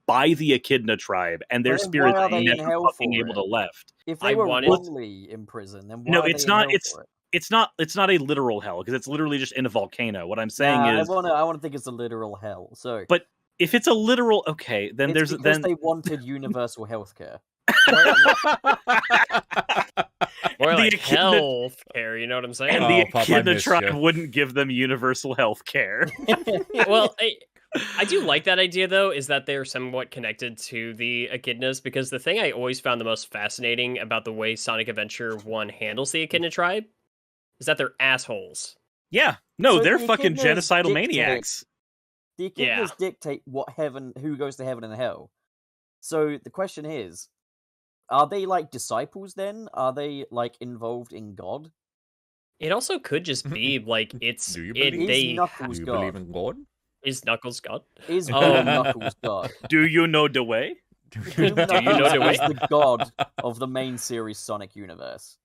by the Echidna tribe, and their But then spirits why are they in never hell fucking for able it? to left. If I they were wanted- wrongly imprisoned, then why No, are it's they in not- hell it's- for it? It's not a literal hell because it's literally just in a volcano. What I'm saying Nah, is, I want to think it's a literal hell. So, But if it's a literal, okay, then it's there's because then they wanted universal healthcare. Or The like echidna- health care, you know what I'm saying? and Oh, the Pop, I Echidna missed tribe ya. wouldn't give them universal health care. Well, I do like that idea, though, is that they're somewhat connected to the Echidnas, because the thing I always found the most fascinating about the way Sonic Adventure 1 handles the Echidna tribe is that they're assholes. Yeah, no, So they're the fucking Echidnas genocidal dictate- maniacs. The Yeah. Echidnas dictate who goes to heaven and hell. So the question is, are they like disciples then? Are they like involved in God? It also could just be like it's Do you it, believe- Is they Knuckles Do you God? believe in God? is Knuckles God. Is Oh. Boom Knuckles God? Do you know the way? Boom Do you know Knuckles the way? is the god of the main series Sonic universe.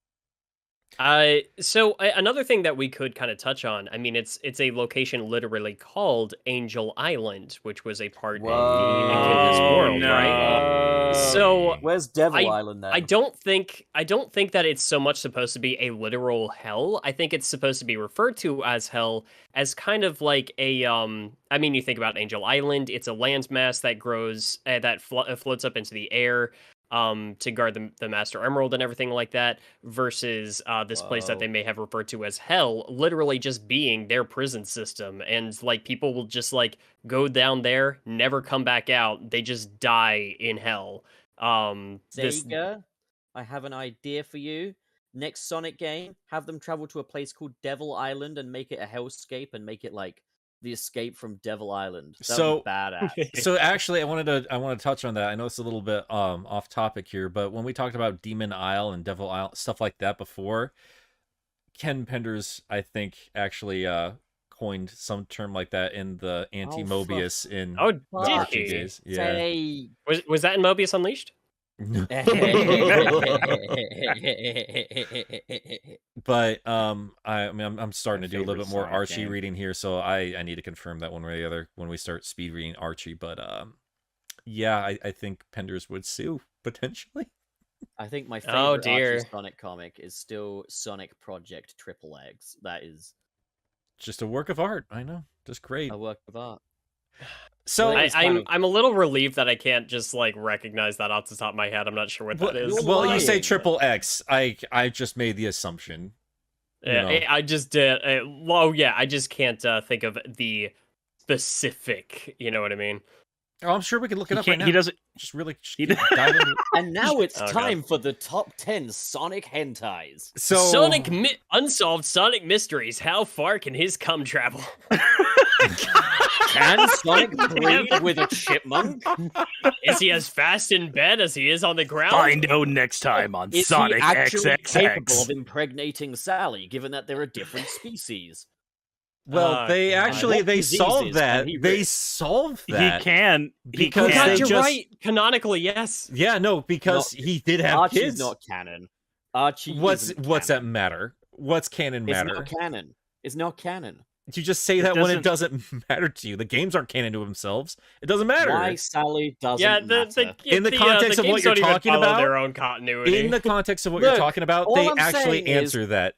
So another thing that we could kind of touch on, I mean, it's a location literally called Angel Island, which was a part of the Echidna's Whoa. world, right? So Where's Devil Island then? I don't think that it's so much supposed to be a literal hell. I think it's supposed to be referred to as hell as kind of like a I mean, you think about Angel Island, it's a landmass that grows that floats up into the air to guard the Master Emerald and everything like that, versus this place that Whoa. they may have referred to as hell, literally just being their prison system, and like people will just like go down there, never come back out, they just die in hell. Sega, I have an idea for you. Next Sonic game, have them travel to a place called Devil Island and make it a hellscape and make it like the escape from Devil Island. That'd So- be badass. So actually, I want to touch on that. I know it's a little bit off topic here, but when we talked about Demon Isle and Devil Isle stuff like that before, Ken Penders, I think, actually coined some term like that in the anti-Mobius in Oh, the Fuck. Archie did he? days. Yeah. Say- Was that in Mobius Unleashed? But I mean, I'm starting My to do a little favorite bit more Sonic Archie game. reading here, so I need to confirm that one way or the other when we start speed reading Archie. But yeah, I think Penders would sue potentially. I think my favorite Oh, dear. Archie Sonic comic is still Sonic Project Triple X. That is Just a work of art. I know, just great. a work of art. So Well, it's kind of- I'm a little relieved that I can't just like recognize that off the top of my head. I'm not sure what that is. well, you say lying. triple X. I just made the assumption. Yeah, know. I just did. Oh yeah, I just can't think of the specific. You know what I mean? Oh, I'm sure we can look it He up right can't. now. He doesn't. Just really He dive into. And now it's Oh, God. time for the top 10 Sonic hentais. So Sonic Unsolved Sonic Mysteries. How far can his cum travel? Can Sonic breed with a chipmunk? Is he as fast in bed as he is on the ground? Find out next time on Is Sonic he actually capable XXX. of impregnating Sally, given that there are different species? well, they God. actually What they diseases solved can that. he They rid? solved He that can because Oh, God, they you're just right. Canonically, yes. yeah no because he did have Archie's kids. not canon. Archie What's isn't that canon. matter? What's canon It's matter? not canon. It's not canon. You just say that when it doesn't matter to you. The games aren't canon to themselves. It doesn't matter. Why Sally doesn't Yeah, matter. In the context of what games you're don't even talking follow about, their own continuity. In the context of what Look, you're talking about, all they I'm actually saying is- answer that.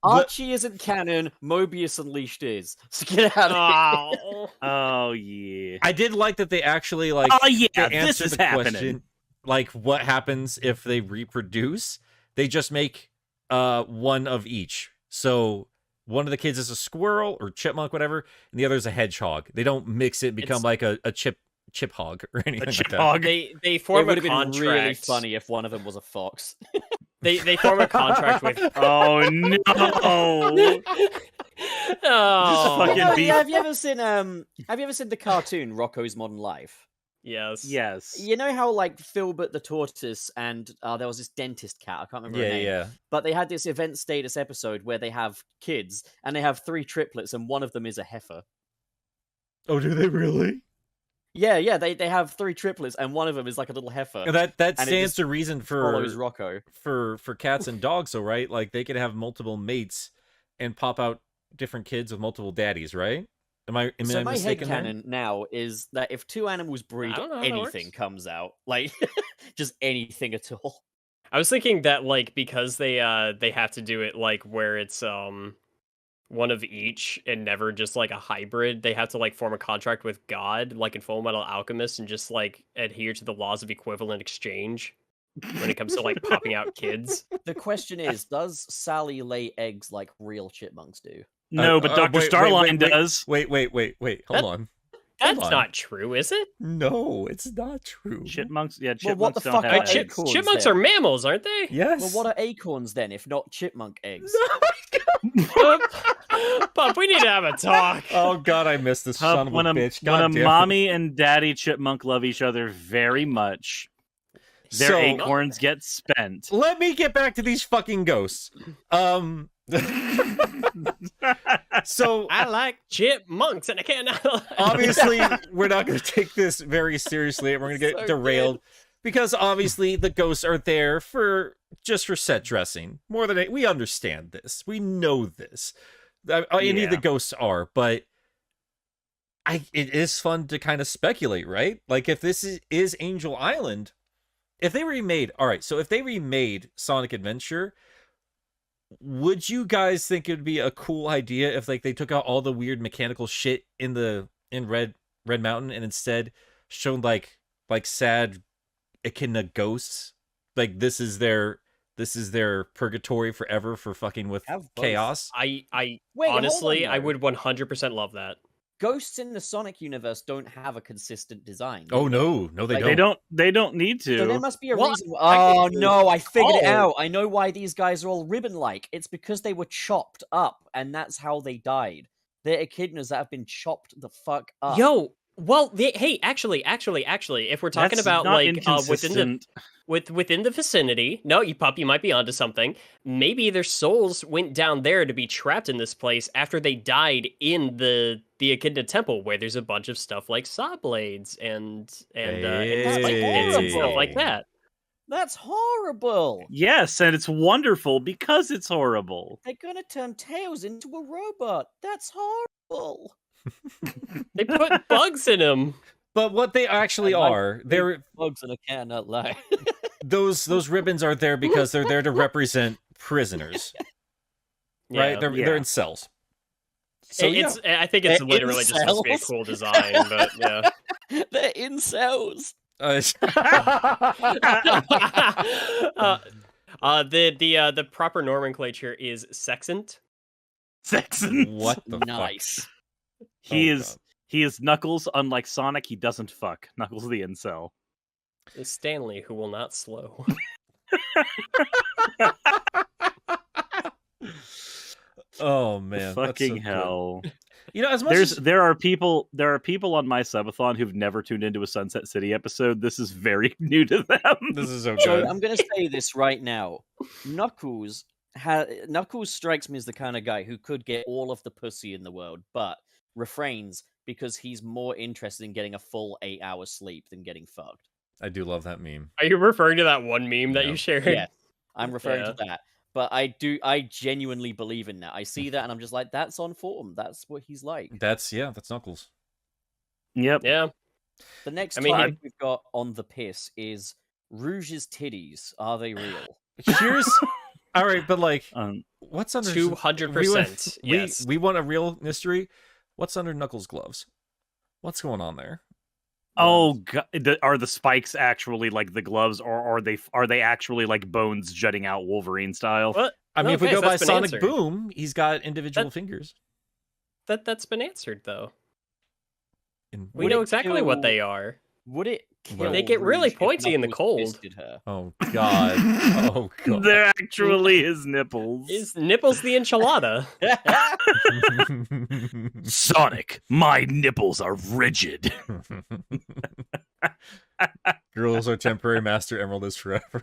Archie isn't canon. Mobius Unleashed is. So get out of here. Oh. Oh yeah. I did like that they actually like Oh yeah. they This answered is the happening. question. like what happens if they reproduce. They just make one of each. So one of the kids is a squirrel or chipmunk, whatever, and the other is a hedgehog. They don't mix it, become like a chip hog or anything like that. They form It would a have been contract. really funny if one of them was a fox. They form a contract with. Oh no! Oh, fucking beef. Have you ever seen the cartoon Rocko's Modern Life? yes. Yes. You know how like Filbert the tortoise and there was this dentist cat, I can't remember her name. Yeah. But they had this event status episode where they have kids and they have 3 triplets and one of them is a heifer. Oh, do they really? Yeah, they have 3 triplets and one of them is like a little heifer. That And it stands just to reason follows Rocco. for cats and dogs, though, right? Like they could have multiple mates and pop out different kids with multiple daddies, right? Am I So my mistaken there? headcanon now is that if 2 animals breed, I don't know how that anything works. comes out. Like, just anything at all. I was thinking that like because they have to do it like where it's one of each and never just like a hybrid, they have to like form a contract with God, like in Full Metal Alchemist, and just like adhere to the laws of equivalent exchange when it comes to like popping out kids. The question is, does Sally lay eggs like real chipmunks do? No, but Dr. Starline does. Wait. Hold on. That's on. not true, is it? No, it's not true. Chipmunks, yeah, Well, what chipmunks the don't fuck have are eggs. acorns Chipmunks then? are mammals, aren't they? Yes. Well, what are acorns then, if not chipmunk eggs? Pup, we need to have a talk. Oh god, I missed this son of a When bitch. when God a damn it. mommy and daddy chipmunk love each other very much, their So- acorns get spent. Let me get back to these fucking ghosts. So I like chipmunks, and I can't. obviously we're not going to take this very seriously and we're going to get So derailed because obviously the ghosts are there for set dressing more than we understand this, we know this. Any of the ghosts are, but it is fun to kind of speculate, right? Like if this is Angel Island, if they remade Sonic Adventure, would you guys think it would be a cool idea if like they took out all the weird mechanical shit in Red Mountain and instead shown like sad echidna ghosts? Like this is their purgatory forever for fucking with Have both. chaos. I Wait, hold on, honestly, I though. would 100% love that. Ghosts in the Sonic universe don't have a consistent design. Oh no, they They don't. They don't need to. So there must be a Well, reason. I Oh think- no, I figured it Oh. out. I know why these guys are all ribbon-like. It's because they were chopped up, and that's how they died. They're echidnas that have been chopped the fuck up. Yo, well, hey, actually, if we're talking That's about not like inconsistent. within the vicinity, no, you might be onto something. Maybe their souls went down there to be trapped in this place after they died in the Echidna Temple, where there's a bunch of stuff like saw blades and Hey. spike pits and stuff like that. That's horrible. Yes, and it's wonderful because it's horrible. They're gonna turn Tails into a robot. That's horrible. They put bugs in them. But what they actually I like are, they're Bugs and I cannot lie. those ribbons are there because they're there to represent prisoners, right? Yeah. They're in cells. So It's I think it's They're literally just supposed to be a incels. cool design, but yeah. They're incels. The proper nomenclature is sexant. Sexton. what the Nice. He Oh, is Knuckles. Unlike Sonic, he doesn't fuck. Knuckles the incel. Stanley, who will not slow. fuck? Oh man, that's so Fucking good. hell. You know, as much as There are people on my subathon who've never tuned into a Sunset City episode. This is very new to them. this is so So good. I'm gonna say this right now. Knuckles strikes me as the kind of guy who could get all of the pussy in the world, but refrains because he's more interested in getting a full 8 hours sleep than getting fucked. I do love that meme. Are you referring to that one meme that No. you shared? Yeah, I'm referring Yeah. to that. But I genuinely believe in that. I see that and I'm just like, that's on form. That's what he's like. That's Knuckles. Yep. Yeah. The next I mean, topic we've got on the piss is Rouge's titties. Are they real? Here's all right, but like, what's under 200%. Yes. We want a real mystery. What's under Knuckles' gloves? What's going on there? Oh god, are the spikes actually like the gloves, or are they actually like bones jutting out Wolverine style? What? I mean, No, if we guys, go by that's been Sonic answered. Boom, he's got individual fingers. That's been answered though. In- We Would know it exactly what kill- they are. Would it kill They get really Rouge if pointy in the Knuckles cold. fisted her? Oh god. Oh god. They're actually his nipples. Is nipples the enchilada? Sonic, my nipples are rigid. Girls are temporary, Master Emerald is forever.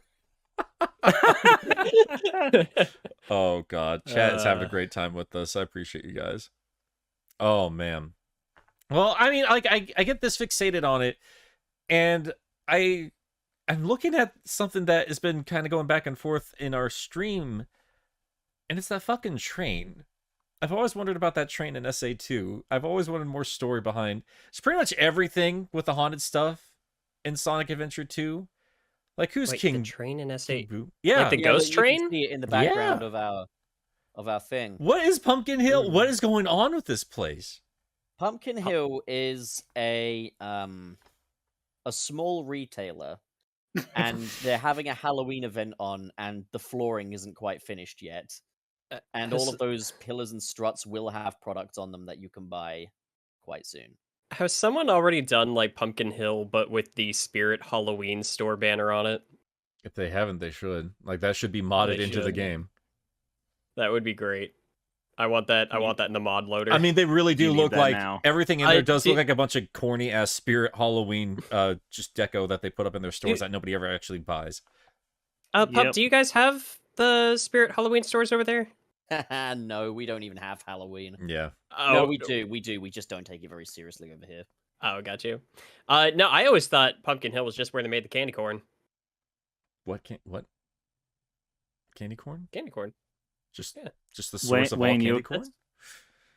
Oh god, chat is having a great time with us. I appreciate you guys. Oh man. Well, I mean, like I get this fixated on it, and I'm looking at something that has been kind of going back and forth in our stream, and it's that fucking train. I've always wondered about that train in SA2. I've always wanted more story behind. It's pretty much everything with the haunted stuff in Sonic Adventure 2. Like, who's Wait, King? the train in King SA. Boo? Yeah. the Yeah, ghost you can train? see it in the background Yeah. of our thing. What is Pumpkin Hill? What is going on with this place? Pumpkin Hill is a small retailer, and they're having a Halloween event on, and the flooring isn't quite finished yet. And all of those pillars and struts will have products on them that you can buy quite soon. Has someone already done like Pumpkin Hill, but with the Spirit Halloween store banner on it? If they haven't, they should. Like, that should be modded They into the should. game. That would be great. I want that. I want that in the mod loader. I mean, they really do You need look that like now. everything in there does do- look like a bunch of corny ass Spirit Halloween just deco that they put up in their stores that nobody ever actually buys. Pup, Yep. do you guys have the Spirit Halloween stores over there? No, we don't even have Halloween. Yeah. Oh, No, we do. We do. We just don't take it very seriously over here. Oh, got you. No, I always thought Pumpkin Hill was just where they made the candy corn. What? Candy corn? Candy corn. Just Yeah. just the source of all Wayne, candy you- corn?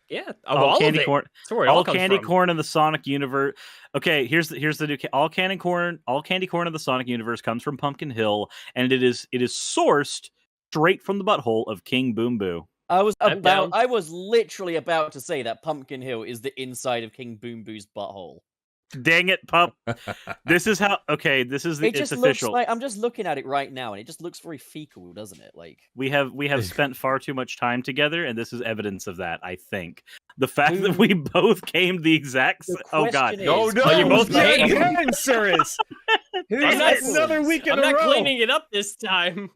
Yeah. all candy of it. corn. That's where it all All comes candy from. corn in the Sonic universe. Okay, here's the new all candy corn in the Sonic universe comes from Pumpkin Hill, and it is sourced straight from the butthole of King Boom Boo. I'm down. I was literally about to say that Pumpkin Hill is the inside of King Boom Boo's butthole. Dang it, pup! This is how. Okay, this is It it's just official. looks like I'm just looking at it right now, and it just looks very fecal, doesn't it? Like We have spent far too much time together, and this is evidence of that. I think the fact that Who- we both came the exact. Oh god! question is- Oh no! Oh, you both not came? again, Suris! who's I'm not- Another week in I'm a not row. cleaning it up this time.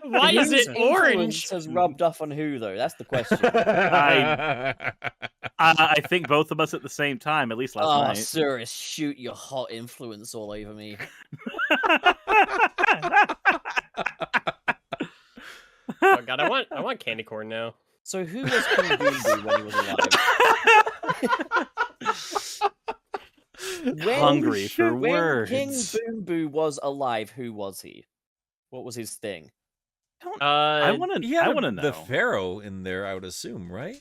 Why is whose it orange? influence has rubbed off on who though? That's the question. I think both of us at the same time, at least last Oh, night. Suris, shoot your hot influence all over me. Oh god, I want candy corn now. So who was King Boom Boo when he was alive? Hungry for When words. King Boom Boo was alive, who was he? What was his thing? I want to. Yeah, I want to know. the pharaoh in there, I would assume, right?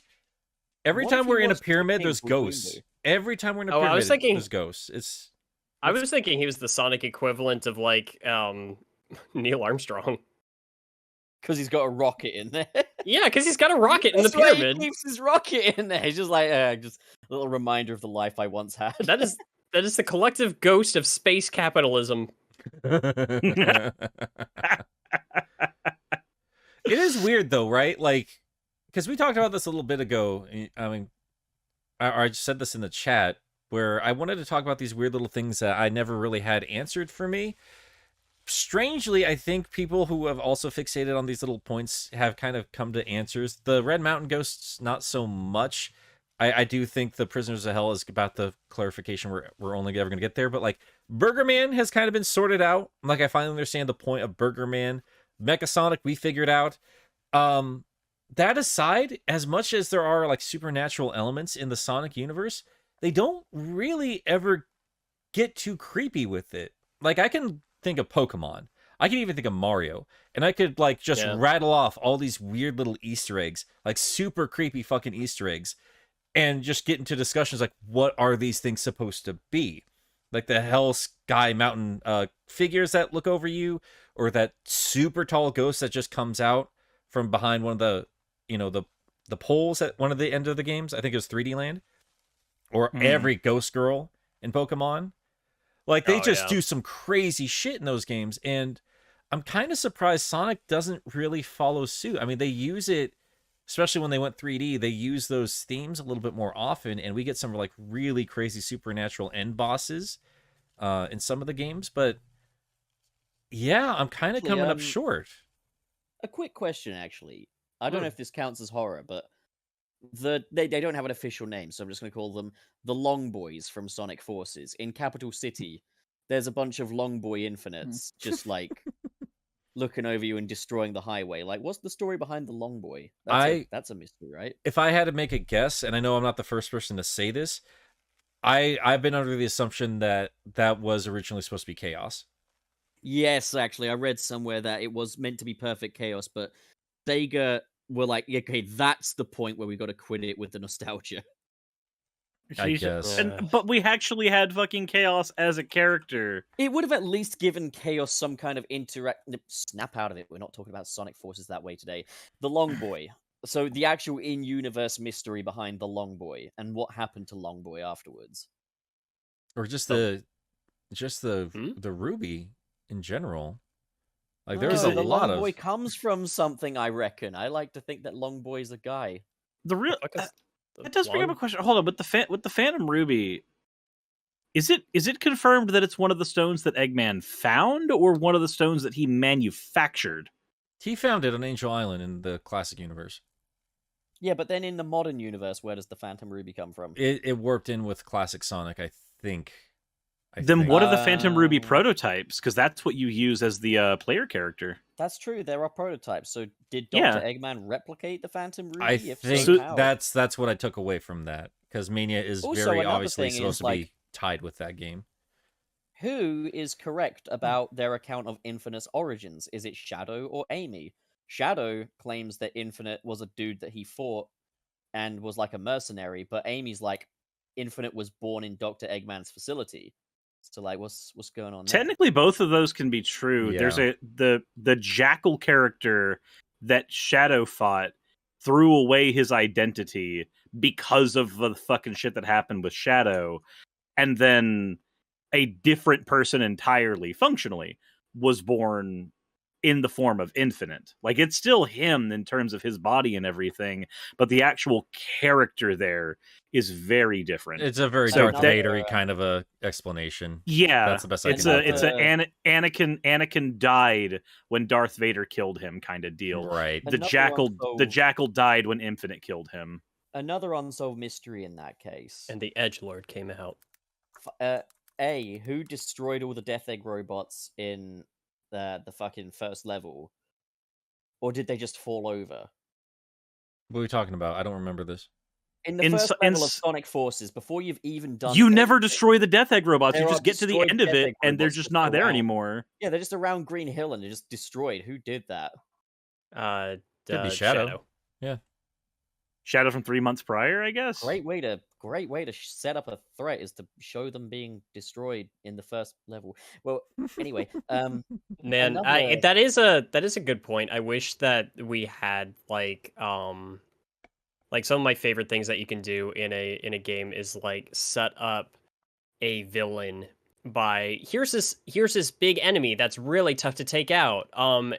Every What time if he we're in a was pyramid, King there's Boom ghosts. Boo? Every time we're in a Oh, I pyramid, was thinking- there's ghosts. It's I was thinking he was the Sonic equivalent of like Neil Armstrong. Because he's got a rocket in there. Yeah, because he's got a rocket in the That's why pyramid. He keeps his rocket in there. He's just like, just a little reminder of the life I once had. That is the collective ghost of space capitalism. it is weird though, right? Like, because we talked about this a little bit ago. I mean, I just said this in the chat where I wanted to talk about these weird little things that I never really had answered for me. Strangely, I think people who have also fixated on these little points have kind of come to answers. The Red Mountain Ghosts, not so much. I do think the Prisoners of Hell is about the clarification we're only ever going to get there. But like Burger Man has kind of been sorted out. Like I finally understand the point of Burger Man. Mecha Sonic, we figured out. That aside, as much as there are like supernatural elements in the Sonic universe, they don't really ever get too creepy with it. Like I can think of Pokemon. I can even think of Mario. And I could like just rattle off all these weird little Easter eggs, like super creepy fucking Easter eggs, and just get into discussions like, what are these things supposed to be? Like the Hell Sky Mountain figures that look over you, or that super tall ghost that just comes out from behind one of the, the poles at one of the end of the games. I think it was 3D Land. or every ghost girl in Pokemon. Like, they just do some crazy shit in those games, and I'm kind of surprised Sonic doesn't really follow suit. I mean, they use it, especially when they went 3D, they use those themes a little bit more often, and we get some like really crazy supernatural end bosses in some of the games, but yeah, I'm kind of coming up short. A quick question, actually. I don't know if this counts as horror, but they don't have an official name, so I'm just going to call them the Long Boys from Sonic Forces. In Capital City, there's a bunch of Long Boy Infinites just like looking over you and destroying the highway. Like, what's the story behind the Long Boy? That's a mystery, right? If I had to make a guess, and I know I'm not the first person to say this, I've been under the assumption that that was originally supposed to be Chaos. Yes, actually, I read somewhere that it was meant to be Perfect Chaos, but Sega were like, okay, that's the point where we got to quit it with the nostalgia. I guess. But we actually had fucking Chaos as a character. It would have at least given Chaos some kind of snap out of it. We're not talking about Sonic Forces that way today. The Long Boy. So the actual in-universe mystery behind the Long Boy and what happened to Long Boy afterwards. Or just the Ruby in general. Like, there's a lot of... Long Boy comes from something, I reckon. I like to think that Long Boy's a guy. That does bring up a question. Hold on, with the Phantom Ruby, is it confirmed that it's one of the stones that Eggman found, or one of the stones that he manufactured? He found it on Angel Island in the classic universe. Yeah, but then in the modern universe, where does the Phantom Ruby come from? It warped in with classic Sonic, I think. What are the Phantom Ruby prototypes? Because that's what you use as the player character. That's true. There are prototypes. So did Dr. Eggman replicate the Phantom Ruby? I think that's what I took away from that. Because Mania is also, very obviously supposed to be tied with that game. Who is correct about their account of Infinite's origins? Is it Shadow or Amy? Shadow claims that Infinite was a dude that he fought and was like a mercenary, but Amy's like, Infinite was born in Dr. Eggman's facility. So, like, what's going on there? Technically, both of those can be true. Yeah. There's the Jackal character that Shadow fought threw away his identity because of the fucking shit that happened with Shadow, and then a different person entirely, functionally, was born in the form of Infinite. Like, it's still him in terms of his body and everything, but the actual character there is very different. It's a very Darth Vader-y kind of a explanation. Yeah, that's the best I can do. Anakin died when Darth Vader killed him kind of deal. Right. The Jackal died when Infinite killed him. Another unsolved mystery in that case. And the Edgelord came out. Who destroyed all the Death Egg robots in the fucking first level? Or did they just fall over? What are we talking about? I don't remember this. In the first level of Sonic Forces, before you've even done... You never destroy the Death Egg robots. You just get to the end of it, and they're just not there anymore. Yeah, they're just around Green Hill, and they're just destroyed. Who did that? Could be Shadow. Yeah. Shadow from 3 months prior, I guess. Great way to set up a threat is to show them being destroyed in the first level. Well, anyway, man, that is a good point. I wish that we had like some of my favorite things that you can do in a game is like set up a villain by here's this big enemy that's really tough to take out.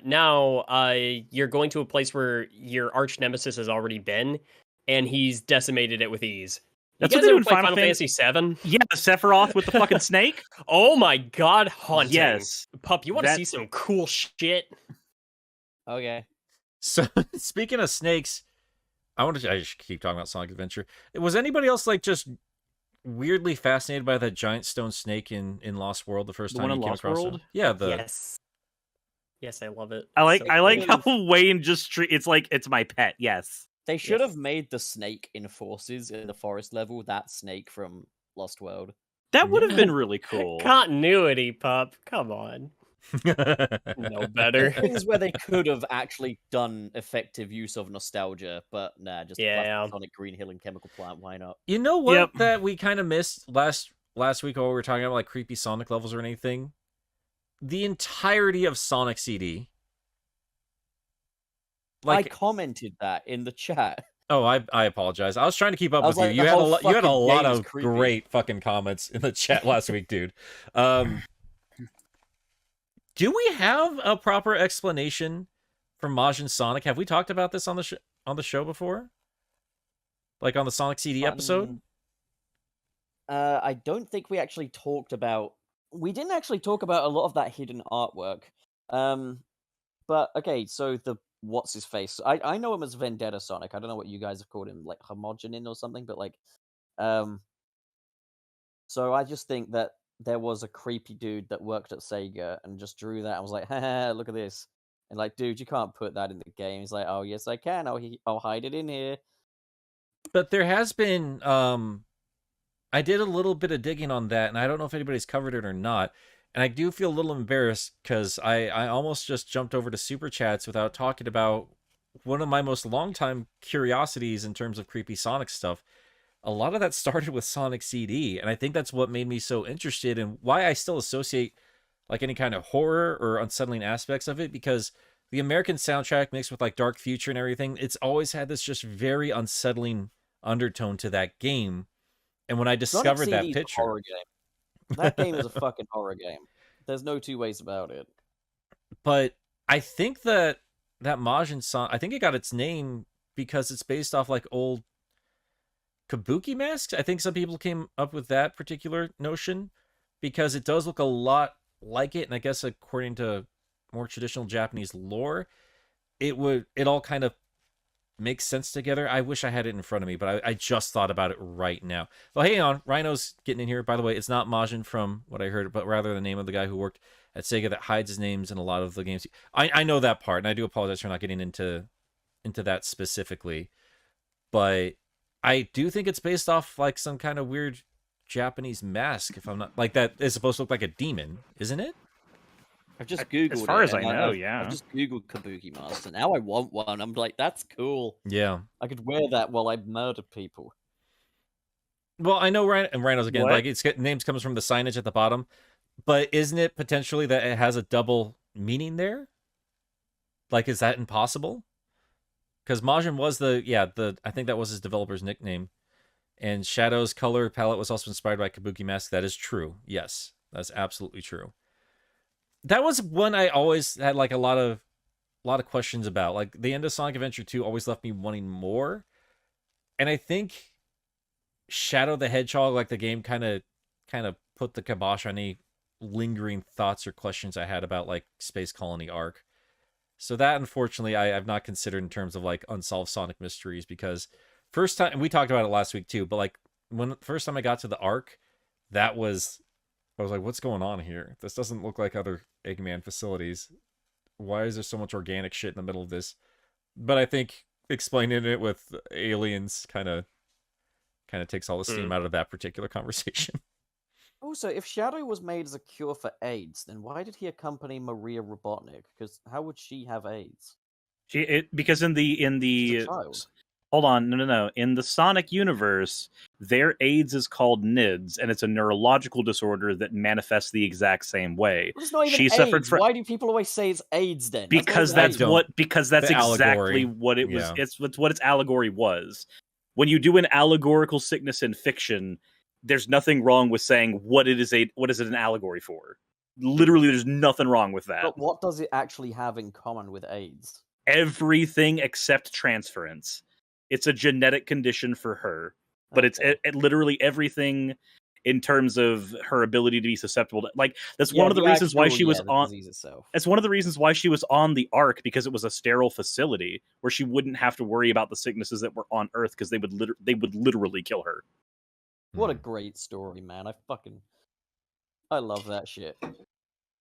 Now you're going to a place where your arch nemesis has already been, and he's decimated it with ease. That's you what they do in Final Fantasy VII. Yeah, Sephiroth with the fucking snake. Oh my god, haunting. Yes, Pup, you want to see some cool shit? Okay. So speaking of snakes, I just keep talking about Sonic Adventure. Was anybody else like just weirdly fascinated by that giant stone snake in Lost World the first time you came across it? Yeah, Yes, I love it. I like how Wayne just it's like it's my pet. Yes. They should have made the snake in Forces in the forest level that snake from Lost World. That would have been really cool. Continuity, Pup. Come on. No better. Things where they could have actually done effective use of nostalgia, but nah, just Sonic Green Hill and Chemical Plant. Why not? You know what that we kind of missed last week while we were talking about like creepy Sonic levels or anything? The entirety of Sonic CD. Like, I commented that in the chat. Oh, I apologize. I was trying to keep up I with was you. like, You the had whole you had a fucking lot game is of creepy. great fucking comments in the chat last week, dude. Do we have a proper explanation for Majin Sonic? Have we talked about this on the show before? Like on the Sonic CD episode? I don't think we actually talked about. We didn't actually talk about a lot of that hidden artwork. But okay, so the what's his face? I know him as Vendetta Sonic. I don't know what you guys have called him, like Homogenin or something. But like, so I just think that there was a creepy dude that worked at Sega and just drew that. I was like, haha, look at this. And like, dude, you can't put that in the game. He's like, oh yes, I can. I'll hide it in here. But there has been I did a little bit of digging on that, and I don't know if anybody's covered it or not. And I do feel a little embarrassed because I almost just jumped over to Super Chats without talking about one of my most longtime curiosities in terms of creepy Sonic stuff. A lot of that started with Sonic CD, and I think that's what made me so interested and why I still associate like any kind of horror or unsettling aspects of it, because the American soundtrack mixed with like Dark Future and everything, it's always had this just very unsettling undertone to that game. And when I discovered Sonic that CD's picture, a horror game. That game is a fucking horror game. There's no two ways about it. but I think that Majin Sonic, I think it got its name because it's based off like old kabuki masks. I think some people came up with that particular notion because it does look a lot like it, and I guess according to more traditional Japanese lore, it all kind of makes sense together. I wish I had it in front of me, but I just thought about it right now. Well, hang on, Rhino's getting in here. By the way, it's not Majin from what I heard, but rather the name of the guy who worked at Sega that hides his names in a lot of the games. I know that part, and I do apologize for not getting into that specifically, but I do think it's based off like some kind of weird Japanese mask, if I'm not like that is supposed to look like a demon, isn't it? I've just googled As far it, as I and know, I've yeah. just googled kabuki mask, and now I want one. I'm like, that's cool. Yeah. I could wear that while I murder people. Well, I know Rhinos again, What? like its names comes from the signage at the bottom, but isn't it potentially that it has a double meaning there? Like, is that impossible? Because Majin was I think that was his developer's nickname. And Shadow's color palette was also inspired by Kabuki Mask. That is true. Yes, that's absolutely true. That was one I always had like a lot of questions about. Like the end of Sonic Adventure 2 always left me wanting more. And I think Shadow the Hedgehog, like the game kind of put the kibosh on any lingering thoughts or questions I had about like Space Colony Arc. So that unfortunately I've not considered in terms of like unsolved Sonic mysteries, because first time, and we talked about it last week too, but like when first time I got to the Arc, I was like, what's going on here? This doesn't look like other Eggman facilities. Why is there so much organic shit in the middle of this? But I think explaining it with aliens kind of takes all the steam out of that particular conversation. Also, if Shadow was made as a cure for AIDS, then why did he accompany Maria Robotnik? Because how would she have AIDS? Because in She's a the child. hold on, no. In the Sonic universe, their AIDS is called NIDS, and it's a neurological disorder that manifests the exact same way. Well, it's not even She AIDS. suffered from Why do people always say it's AIDS then? because that's that's not what exactly allegory. what it was. Yeah. It's what its allegory was. When you do an allegorical sickness in fiction, there's nothing wrong with saying what is it an allegory for. Literally, there's nothing wrong with that. But what does it actually have in common with AIDS? Everything except transference. It's a genetic condition for her, but Okay. it's literally everything in terms of her ability to be susceptible to, like, that's one of the reasons why she was the on disease itself. that's one of the reasons why she was on the Ark, because it was a sterile facility where she wouldn't have to worry about the sicknesses that were on Earth, because they would literally kill her. What a great story, man! I love that shit.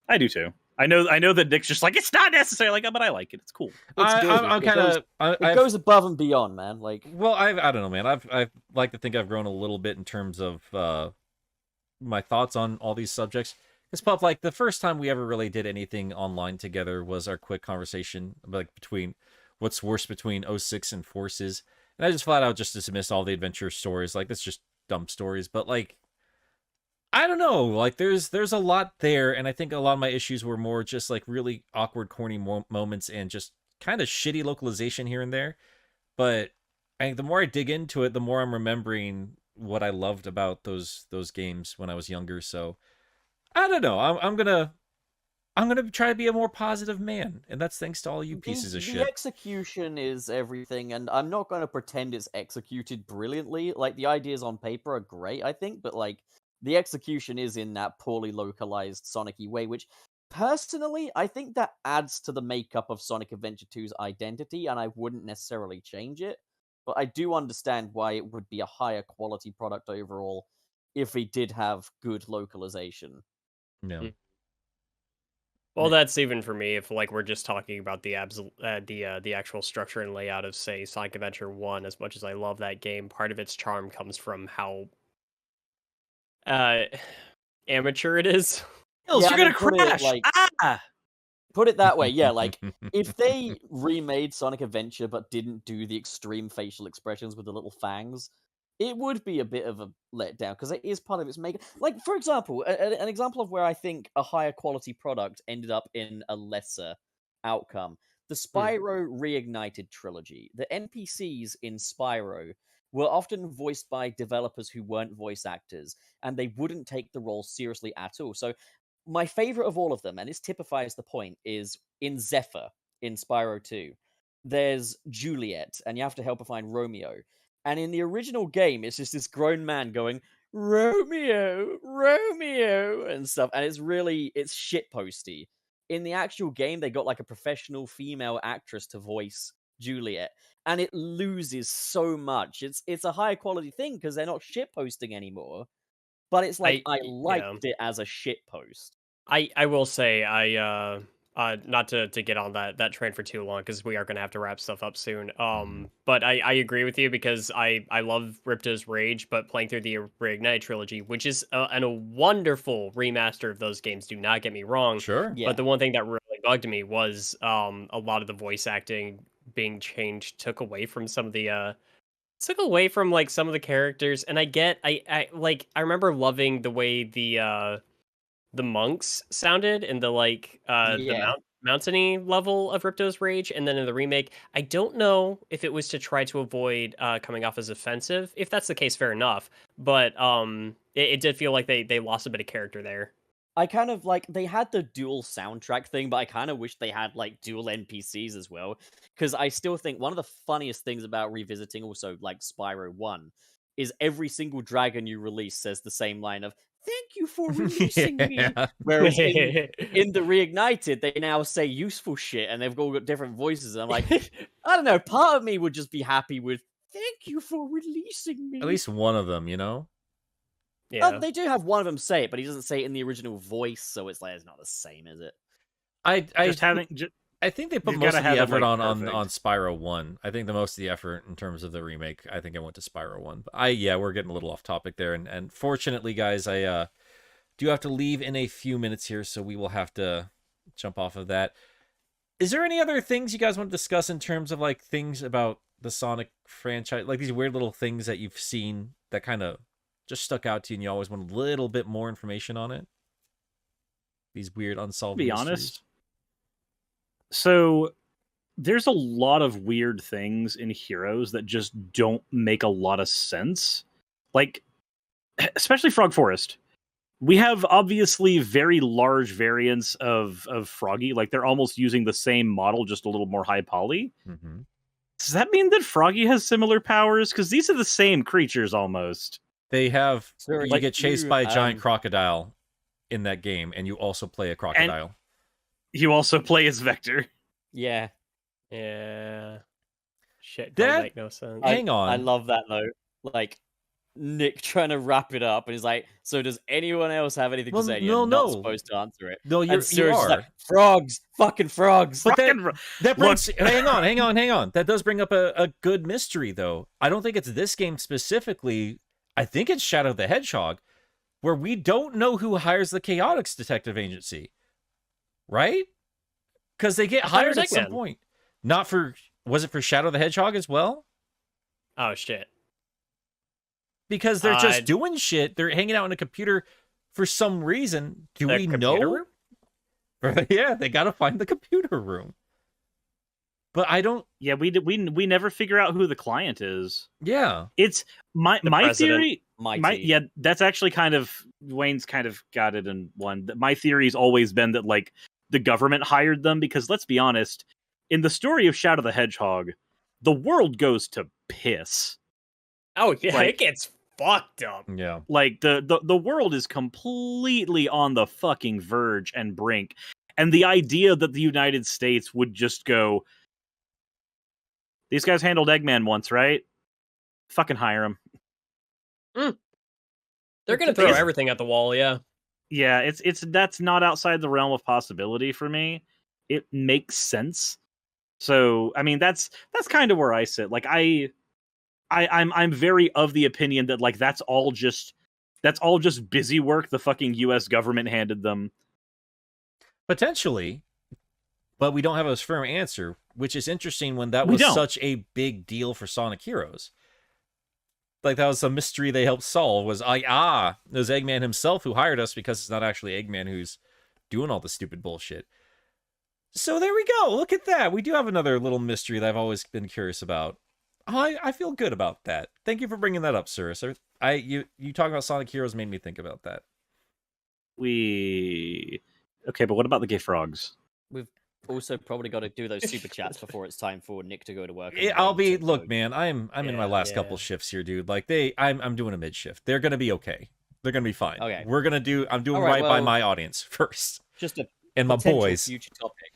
I do too. I know that Nick's just like, it's not necessary, like, but I like it. It's cool. It's good. I'm kind of It goes above and beyond, man. Like, well, I don't know, man. I've like to think I've grown a little bit in terms of my thoughts on all these subjects. Because Pup, like the first time we ever really did anything online together was our quick conversation like between what's worse between 06 and Forces, and I just flat out just dismissed all the adventure stories. Like that's just dumb stories. But like, I don't know. Like there's a lot there, and I think a lot of my issues were more just like really awkward, corny moments and just kind of shitty localization here and there. But the more I dig into it, the more I'm remembering what I loved about those games when I was younger. So I don't know. I'm gonna try to be a more positive man, and that's thanks to all you pieces of The shit. execution is everything, and I'm not going to pretend it's executed brilliantly. Like, the ideas on paper are great, I think, but, like, the execution is in that poorly localized Sonic-y way, which, personally, I think that adds to the makeup of Sonic Adventure 2's identity, and I wouldn't necessarily change it. But I do understand why it would be a higher quality product overall if we did have good localization. No. Well, that's even for me. If like we're just talking about the the actual structure and layout of say Sonic Adventure 1, as much as I love that game, part of its charm comes from how uh amateur it is. Hills, Yeah, you're I gonna mean, put it, crash. like- Ah! Put it that way, yeah, like, if they remade Sonic Adventure but didn't do the extreme facial expressions with the little fangs, it would be a bit of a letdown, because it is part of its makeup. Like, for example, an example of where I think a higher quality product ended up in a lesser outcome. The Spyro Reignited trilogy. The NPCs in Spyro were often voiced by developers who weren't voice actors, and they wouldn't take the role seriously at all. So my favorite of all of them, and this typifies the point, is in Zephyr in Spyro 2. There's Juliet, and you have to help her find Romeo. And in the original game, it's just this grown man going, Romeo, Romeo, and stuff. And it's shitposty. In the actual game, they got like a professional female actress to voice Juliet, and it loses so much. It's a higher quality thing because they're not shitposting anymore. But it's like I liked it as a shitpost. I will say not to get on that train for too long because we are gonna have to wrap stuff up soon. But I agree with you because I love Ripto's Rage, but playing through the Reignite trilogy, which is a wonderful remaster of those games. Do not get me wrong. Sure. Yeah. But the one thing that really bugged me was a lot of the voice acting being changed took away from some of the like some of the characters, and I remember loving the way the monks sounded in the like the mountainy level of Ripto's Rage, and then in the remake, I don't know if it was to try to avoid coming off as offensive. If that's the case, fair enough. But it did feel like they lost a bit of character there. I kind of like they had the dual soundtrack thing, but I kind of wish they had like dual NPCs as well. Because I still think one of the funniest things about revisiting also like Spyro 1 is every single dragon you release says the same line of "Thank you for releasing me." Whereas in the Reignited, they now say useful shit and they've all got different voices. And I'm like, I don't know, part of me would just be happy with "Thank you for releasing me." At least one of them, you know? Yeah. They do have one of them say it, but he doesn't say it in the original voice, so it's like it's not the same, is it? I think they put you most gotta of the have it, effort like, on perfect. Spyro 1. I think the most of the effort in terms of the remake, I think I went to Spyro 1. But we're getting a little off topic there. And fortunately, guys, I do have to leave in a few minutes here, so we will have to jump off of that. Is there any other things you guys want to discuss in terms of like things about the Sonic franchise? Like these weird little things that you've seen that kind of just stuck out to you and you always want a little bit more information on it? These weird unsolved mysteries. Honest. So there's a lot of weird things in Heroes that just don't make a lot of sense. Like, especially Frog Forest. We have obviously very large variants of Froggy. Like, they're almost using the same model, just a little more high poly. Mm-hmm. Does that mean that Froggy has similar powers? Because these are the same creatures almost. They have... Suris, you get chased by a giant crocodile in that game, and you also play a crocodile. You also play as Vector. Yeah. Yeah. Shit, That- don't make no sense. Hang on. I love that though. Like Nick trying to wrap it up, and he's like, "So does anyone else have anything Well, to say?" no, You're not no. supposed to answer it. No, And you Suris is are. like, frogs, fucking frogs. But Fucking that brings... hang on. That does bring up a good mystery, though. I don't think it's this game specifically. I think it's Shadow the Hedgehog, where we don't know who hires the Chaotix Detective Agency. Right? Because they get hired at some Eggman. point. Not for... Was it for Shadow the Hedgehog as well? Oh shit. Because they're just doing shit. They're hanging out on a computer for some reason. Do The we computer know? room? Yeah, they got to find the computer room. But I don't. Yeah, we never figure out who the client is. Yeah, It's my president. theory. Mighty. Yeah, that's actually kind of Wayne's kind of got it in one. My theory's always been that like the government hired them because let's be honest, in the story of Shadow the Hedgehog, the world goes to piss. Oh yeah, Like- it gets fucked up. yeah. Like the world is completely on the fucking verge and brink. And the idea that the United States would just go, these guys handled Eggman once, right? Fucking hire them. They're gonna throw everything at the wall. Yeah. Yeah, it's that's not outside the realm of possibility for me. It makes sense. So I mean that's kind of where I sit. Like I'm very of the opinion that like that's all just busy work the fucking US government handed them. Potentially, but we don't have a firm answer, which is interesting when that We was don't. such a big deal for Sonic Heroes. Like, that was a mystery they helped solve, was, it was Eggman himself who hired us because it's not actually Eggman who's doing all the stupid bullshit. So there we go. Look at that. We do have another little mystery that I've always been curious about. I feel good about that. Thank you for bringing that up, Suris. You talking about Sonic Heroes made me think about that. Okay, but what about the gay frogs? We've also probably got to do those super chats before it's time for Nick to go to work. Look, man, I'm in my last couple shifts here, dude. Like I'm doing a mid shift. They're gonna be okay. They're gonna be fine. Okay. I'm doing All right right, by well, my audience first. Just a And my potential boys. future topic.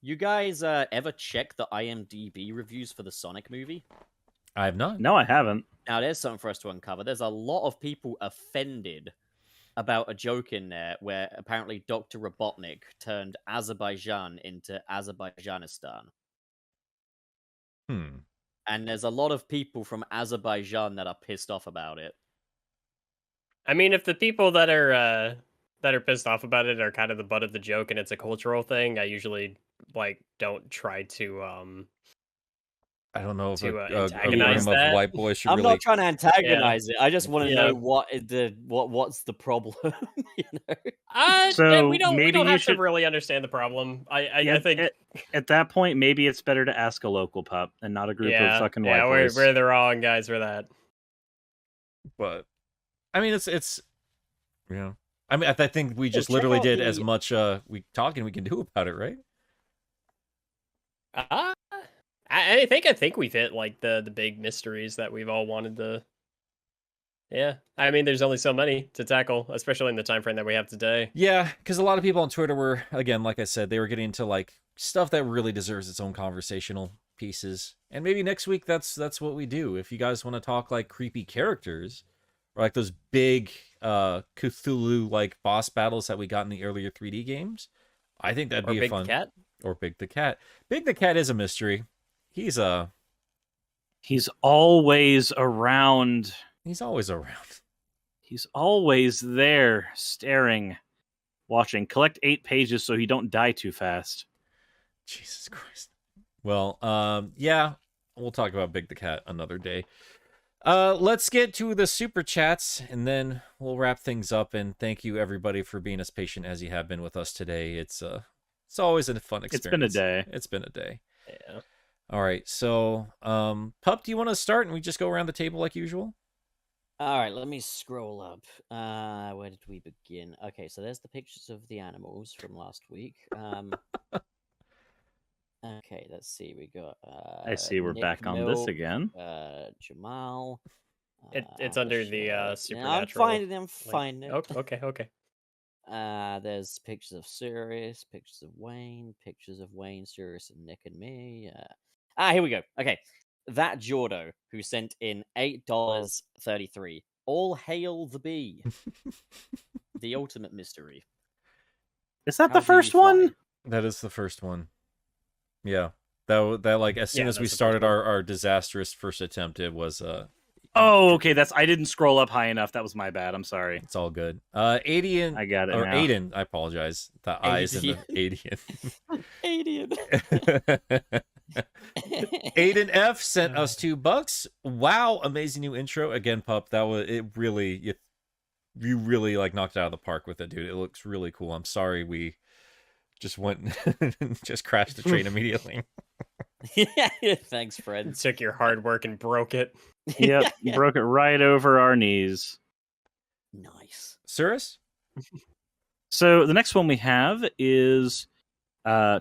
You guys ever check the IMDb reviews for the Sonic movie? I have not. No, I haven't. Now, there's something for us to uncover. There's a lot of people offended about a joke in there where apparently Dr. Robotnik turned Azerbaijan into Azerbaijanistan. And there's a lot of people from Azerbaijan that are pissed off about it. I mean, if the people that are pissed off about it are kind of the butt of the joke and it's a cultural thing, I usually don't try to I don't know if to, a antagonize room that. of white boys should I'm really... not trying to antagonize it. I just want to Yeah. know what's the problem. You know? So we don't maybe you have should- to really understand the problem. I think at that point, maybe it's better to ask a local pup and not a group of fucking white boys. we're the wrong guys for that. But I mean, it's yeah. I mean, I think we just check literally out did the- as much we can do about it, right? I think we've hit like the big mysteries that we've all wanted to. Yeah, I mean, there's only so many to tackle, especially in the time frame that we have today. Yeah, because a lot of people on Twitter were, again, like I said, they were getting into like stuff that really deserves its own conversational pieces. And maybe next week that's what we do. If you guys want to talk like creepy characters or like those big Cthulhu like boss battles that we got in the earlier 3D games, I think that'd be a Big fun. Cat. Or Big the Cat. Big the Cat is a mystery. He's always around. He's always around. He's always there, staring, watching. Collect 8 pages so he don't die too fast. Jesus Christ. Well, yeah, we'll talk about Big the Cat another day. Let's get to the super chats, and then we'll wrap things up. And thank you everybody for being as patient as you have been with us today. It's always a fun experience. It's been a day. Yeah. All right, so Pup, do you want to start and we just go around the table like usual? All right, let me scroll up. Where did we begin? Okay, so there's the pictures of the animals from last week. Okay, let's see. We got. I see we're Nick back on this Milk, again. Jamal. It's under the Michelle. supernatural. I'm finding it. Okay. There's pictures of Suris, pictures of Wayne, Suris, and Nick and me. Here we go. Okay, that Jordo who sent in $8.33. All hail the bee. The ultimate mystery. Is that How the do first you fly? one? That is the first one. Yeah, that like as soon Yeah, as we that's the started first one. our disastrous first attempt, it was Oh, okay. I didn't scroll up high enough. That was my bad. I'm sorry. it's all good. Aiden, I got it or now. Aiden, I apologize. The eyes in the Alien. Aiden F sent us $2. Wow, amazing new intro again, Pup. That was it. Really, you really like knocked it out of the park with it, dude. It looks really cool. I'm sorry we just went and just crashed the train immediately. Thanks, friend. Took your hard work and broke it. Yep, broke it right over our knees. Nice. Suris? So the next one we have is all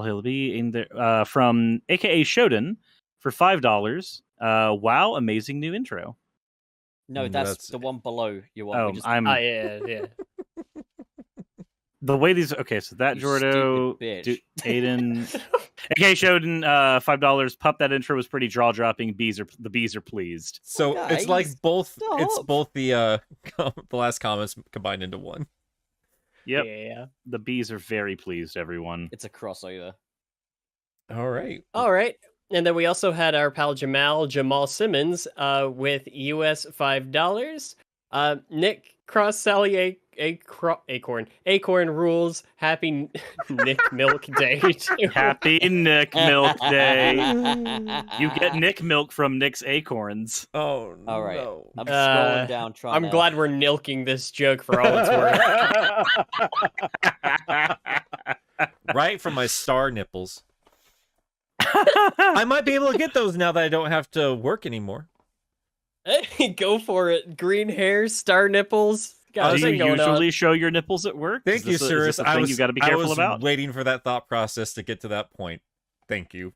hail be in there from AKA Shoden for $5. Wow, amazing new intro. No, that's the one below you want. Oh, I'm Yeah. the way these. Okay, so that You Jordo, stupid bitch. Aiden, AKA Shoden, $5. Pup, that intro was pretty jaw dropping. The bees are pleased. So Well, it's like guys, both. It's stop. both the the last comments combined into one. Yep, Yeah. the bees are very pleased. Everyone. It's a crossover. All right. All right. And then we also had our pal Jamal Simmons with US $5. Nick Cross Sally Acorn rules. Happy Nick Milk Day. Happy Nick Milk Day. You get Nick Milk from Nick's acorns. Oh All right. no. I'm scrolling down trying I'm to... glad we're milking this joke for all it's worth. Right from my star nipples. I might be able to get those now that I don't have to work anymore. Hey, go for it. Green hair, star nipples. Got Do a you thing going on. usually show your nipples at work? Thank you, Is this Suris. a thing you got to be careful about? waiting for that thought process to get to that point. Thank you.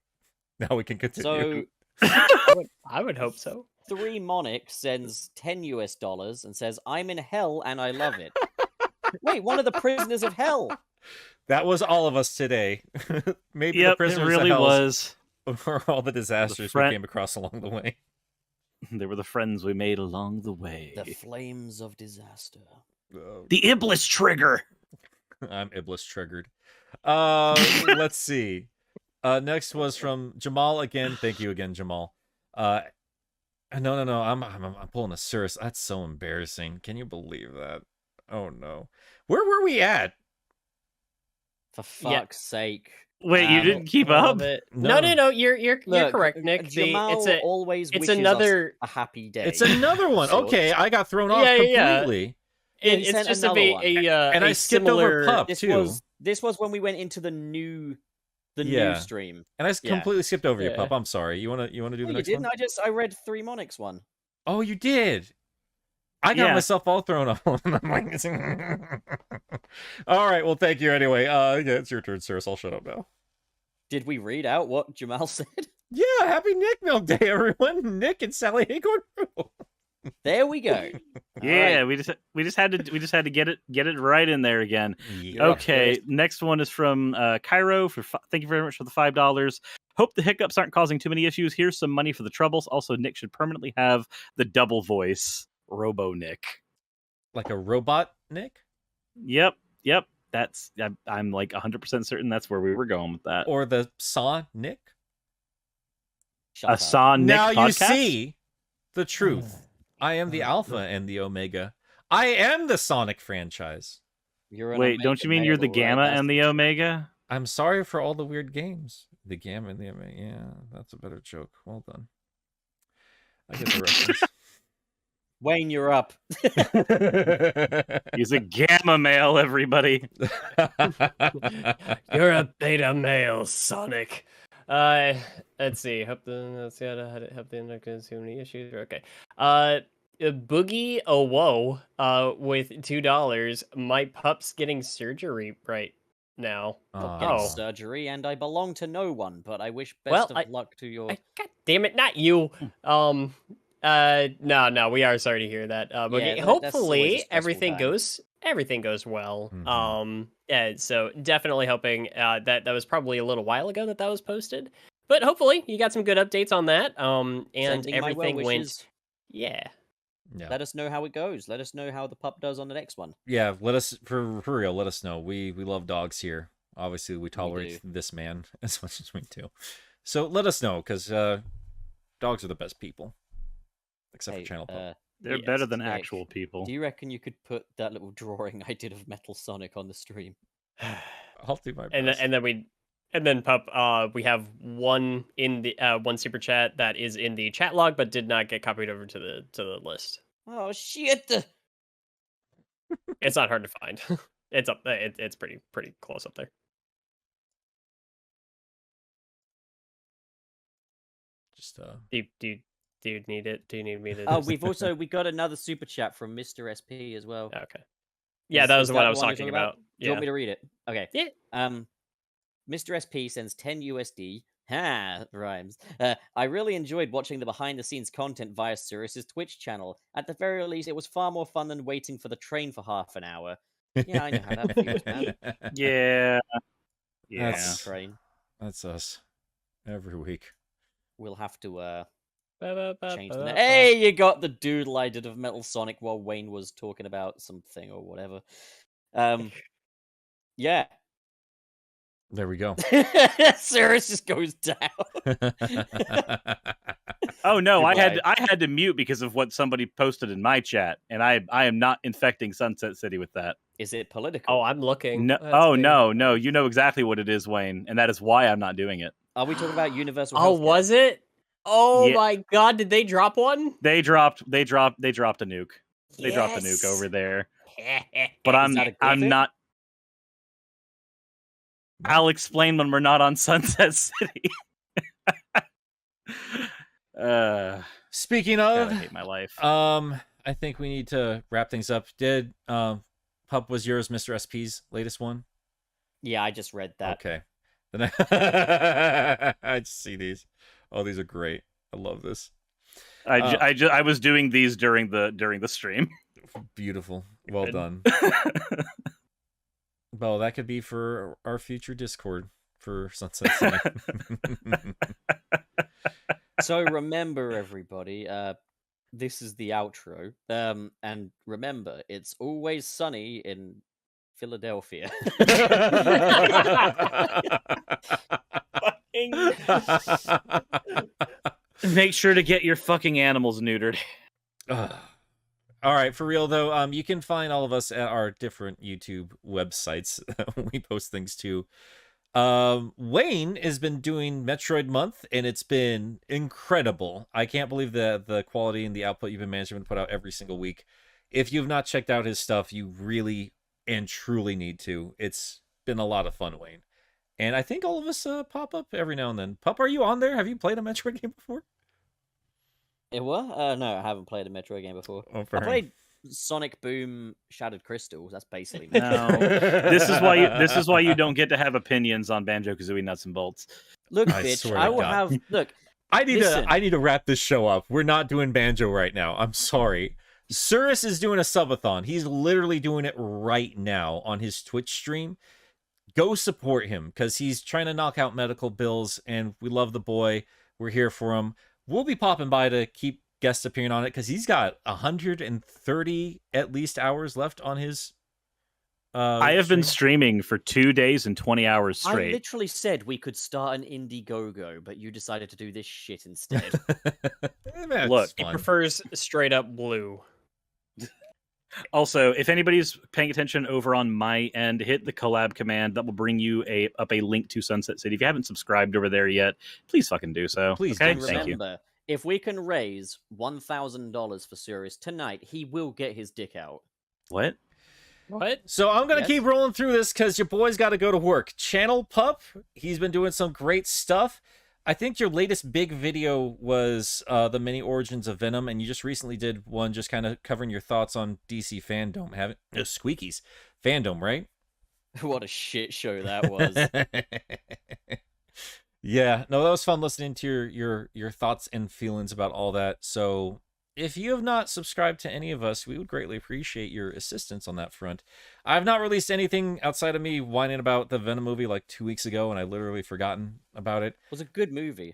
Now we can continue. So, I would hope so. 3 Monix sends $10 and says, "I'm in hell and I love it." Wait, one of the prisoners of hell. That was all of us today. Maybe the Yep, it prisoners really of hell was. for all the disasters we came across along the way. They were the friends we made along the way. The flames of disaster. The Iblis trigger. I'm Iblis triggered. Let's see. Next was from Jamal again. Thank you again, Jamal. No. I'm pulling a Suris. That's so embarrassing. Can you believe that? Oh no. Where were we at? For fuck's sake. Wait, you didn't keep up? No. You're Look, correct, Nick. Jamal always wishes another us a happy day. It's another one. So- Okay, I got thrown off completely. Yeah, he it's sent just another one. And I skipped over Pup too. This was when we went into the new Yeah. stream. And I completely skipped over you, Yeah. Pup. I'm sorry. You wanna do No, the you next didn't. one? I read 3 Monix one. Oh, you did. I got Yeah. myself all thrown off. I'm like, all right. Well, thank you anyway. Yeah, it's your turn, Suris. I'll shut up now. Did we read out what Jamal said? Yeah, happy Nick Milk Day, everyone. Nick and Sally Acorn. There we go. Yeah, All we just had to get it right in there again. Yeah. Okay, next one is from Cairo thank you very much for the $5. Hope the hiccups aren't causing too many issues. Here's some money for the troubles. Also, Nick should permanently have the double voice, Robo Nick. Like a robot, Nick? Yep. I'm like 100% certain that's where we were going with that. Or the Saw Nick? Shut A up. Saw Nick Now podcast? you see the truth. I am the Alpha and the Omega. I am the Sonic franchise. You're an Wait, don't Omega you mean you're the male, right? Gamma That's and the Omega? I'm sorry for all the weird games. The Gamma and the Omega. Yeah, that's a better joke. Well done. I get the reference. Wayne, you're up. He's a Gamma male, everybody. You're a beta male, Sonic. Let's see. Hope the internet can see many issues. Okay. Boogie Whoa. With $2. My pup's getting surgery right now. Getting surgery, and I belong to no one, but I wish best Well, of luck to your... God damn it, not you. No, we are sorry to hear that. Boogie. Yeah, that's always a Hopefully stressful everything goes well. Mhm. Yeah, so definitely hoping that was probably a little while ago that was posted. But hopefully you got some good updates on that. And Sending my everything well went wishes. yeah. Yeah. Let us know how it goes. Let us know how the pup does on the next one. Yeah, let us for real. Let us know. We love dogs here. Obviously, we tolerate this man as much as we do. So let us know, because dogs are the best people, except for Channel Pup. They're Yes, better than Nick, actual people. Do you reckon you could put that little drawing I did of Metal Sonic on the stream? I'll do my best. And then Pup, we have one in the one super chat that is in the chat log, but did not get copied over to the list. Oh shit! It's not hard to find. It's up. It's pretty close up there. Just Do you need it? Do you need me to? Oh, we got another super chat from Mr. SP as well. Okay. Yeah, that was the one I was talking about. Do you want me to read it? Okay. Yeah. Mr. SP sends 10 USD. Ha, rhymes. I really enjoyed watching the behind-the-scenes content via Suris' Twitch channel. At the very least, it was far more fun than waiting for the train for half an hour. Yeah, I know how that feels, man. Yeah. That's- Train. That's us every week. We'll have to change the name. Hey, you got the doodle I did of Metal Sonic while Wayne was talking about something or whatever. Yeah. There we go. Suris just goes down. Oh no, I Goodbye. had to mute because of what somebody posted in my chat, and I am not infecting Sunset City with that. Is it political? Oh, I'm looking. No, That's oh big. no, you know exactly what it is, Wayne, and that is why I'm not doing it. Are we talking about universal Oh, healthcare? was it? Oh Yeah. my god, did they drop one? They dropped a nuke. They dropped a nuke over there. But Is that a good I'm thing? not. I'll explain when we're not on Sunset City. Speaking God, of, I hate my life. I think we need to wrap things up. Did Pup was yours, Mr. SP's latest one? Yeah, I just read that. Okay. Then I just see these. Oh, these are great. I love this. I was doing these during the stream. Beautiful. Well Good. done. Well, that could be for our future Discord for Sunset City. So remember, everybody, this is the outro. And remember, it's always sunny in Philadelphia. Make sure to get your fucking animals neutered. All right, for real though, you can find all of us at our different YouTube websites. We post things to. Wayne has been doing Metroid Month, and it's been incredible. I can't believe the quality and the output you've been managing to put out every single week. If you've not checked out his stuff, you really and truly need to. It's been a lot of fun, Wayne. And I think all of us pop up every now and then. Pup, are you on there? Have you played a Metroid game before? What? No, I haven't played a Metroid game before. Oh, I played Sonic Boom Shattered Crystals. That's basically No, this is why you don't get to have opinions on Banjo-Kazooie Nuts and Bolts. Look, I bitch, swear I to will God. have... Look, I need Listen. to wrap this show up. We're not doing Banjo right now. I'm sorry. Suris is doing a subathon. He's literally doing it right now on his Twitch stream. Go support him because he's trying to knock out medical bills, and we love the boy. We're here for him. We'll be popping by to keep guest appearing on it because he's got 130 at least hours left on his I have been stream. streaming for 2 days and 20 hours I straight. literally said we could start an Indiegogo, but you decided to do this shit instead. Man, Look, it's He fun. prefers straight up blue. Also, if anybody's paying attention over on my end, hit the collab command. That will bring you up a link to Sunset City. If you haven't subscribed over there yet, please fucking do so. Please okay? do so. Thank you. Remember, if we can raise $1,000 for Suris tonight, he will get his dick out. What? What? So I'm going to Yes. keep rolling through this because your boy's got to go to work. Channel Pup, he's been doing some great stuff. I think your latest big video was the mini origins of Venom, and you just recently did one just kind of covering your thoughts on DC fandom. Haven't Squeakies fandom, right? What a shit show that was. Yeah, no, that was fun listening to your thoughts and feelings about all that. So if you have not subscribed to any of us, we would greatly appreciate your assistance on that front. I've not released anything outside of me whining about the Venom movie like 2 weeks ago, and I literally forgotten about it. It was a good movie.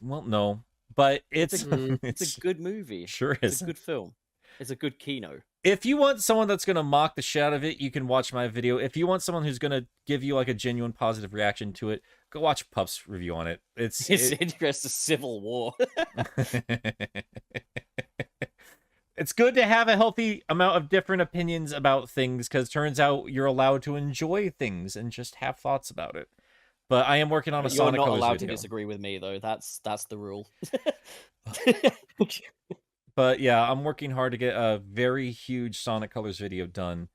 Well, no, but it's It's a good movie. sure It's is. a good film. It's a good kino. If you want someone that's gonna mock the shit out of it, you can watch my video. If you want someone who's gonna give you like a genuine positive reaction to it, go watch Pup's review on it. His it- interest is Civil War. It's good to have a healthy amount of different opinions about things because turns out you're allowed to enjoy things and just have thoughts about it. But I am working on a You're Sonic not Colors allowed video. to disagree with me, though. That's the rule. But yeah, I'm working hard to get a very huge Sonic Colors video done.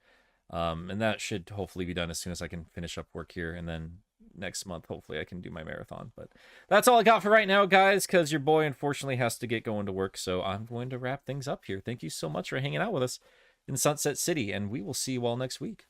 And that should hopefully be done as soon as I can finish up work here. And then next month, hopefully I can do my marathon. But that's all I got for right now, guys, because your boy unfortunately has to get going to work. So I'm going to wrap things up here. Thank you so much for hanging out with us in Sunset City, and we will see you all next week.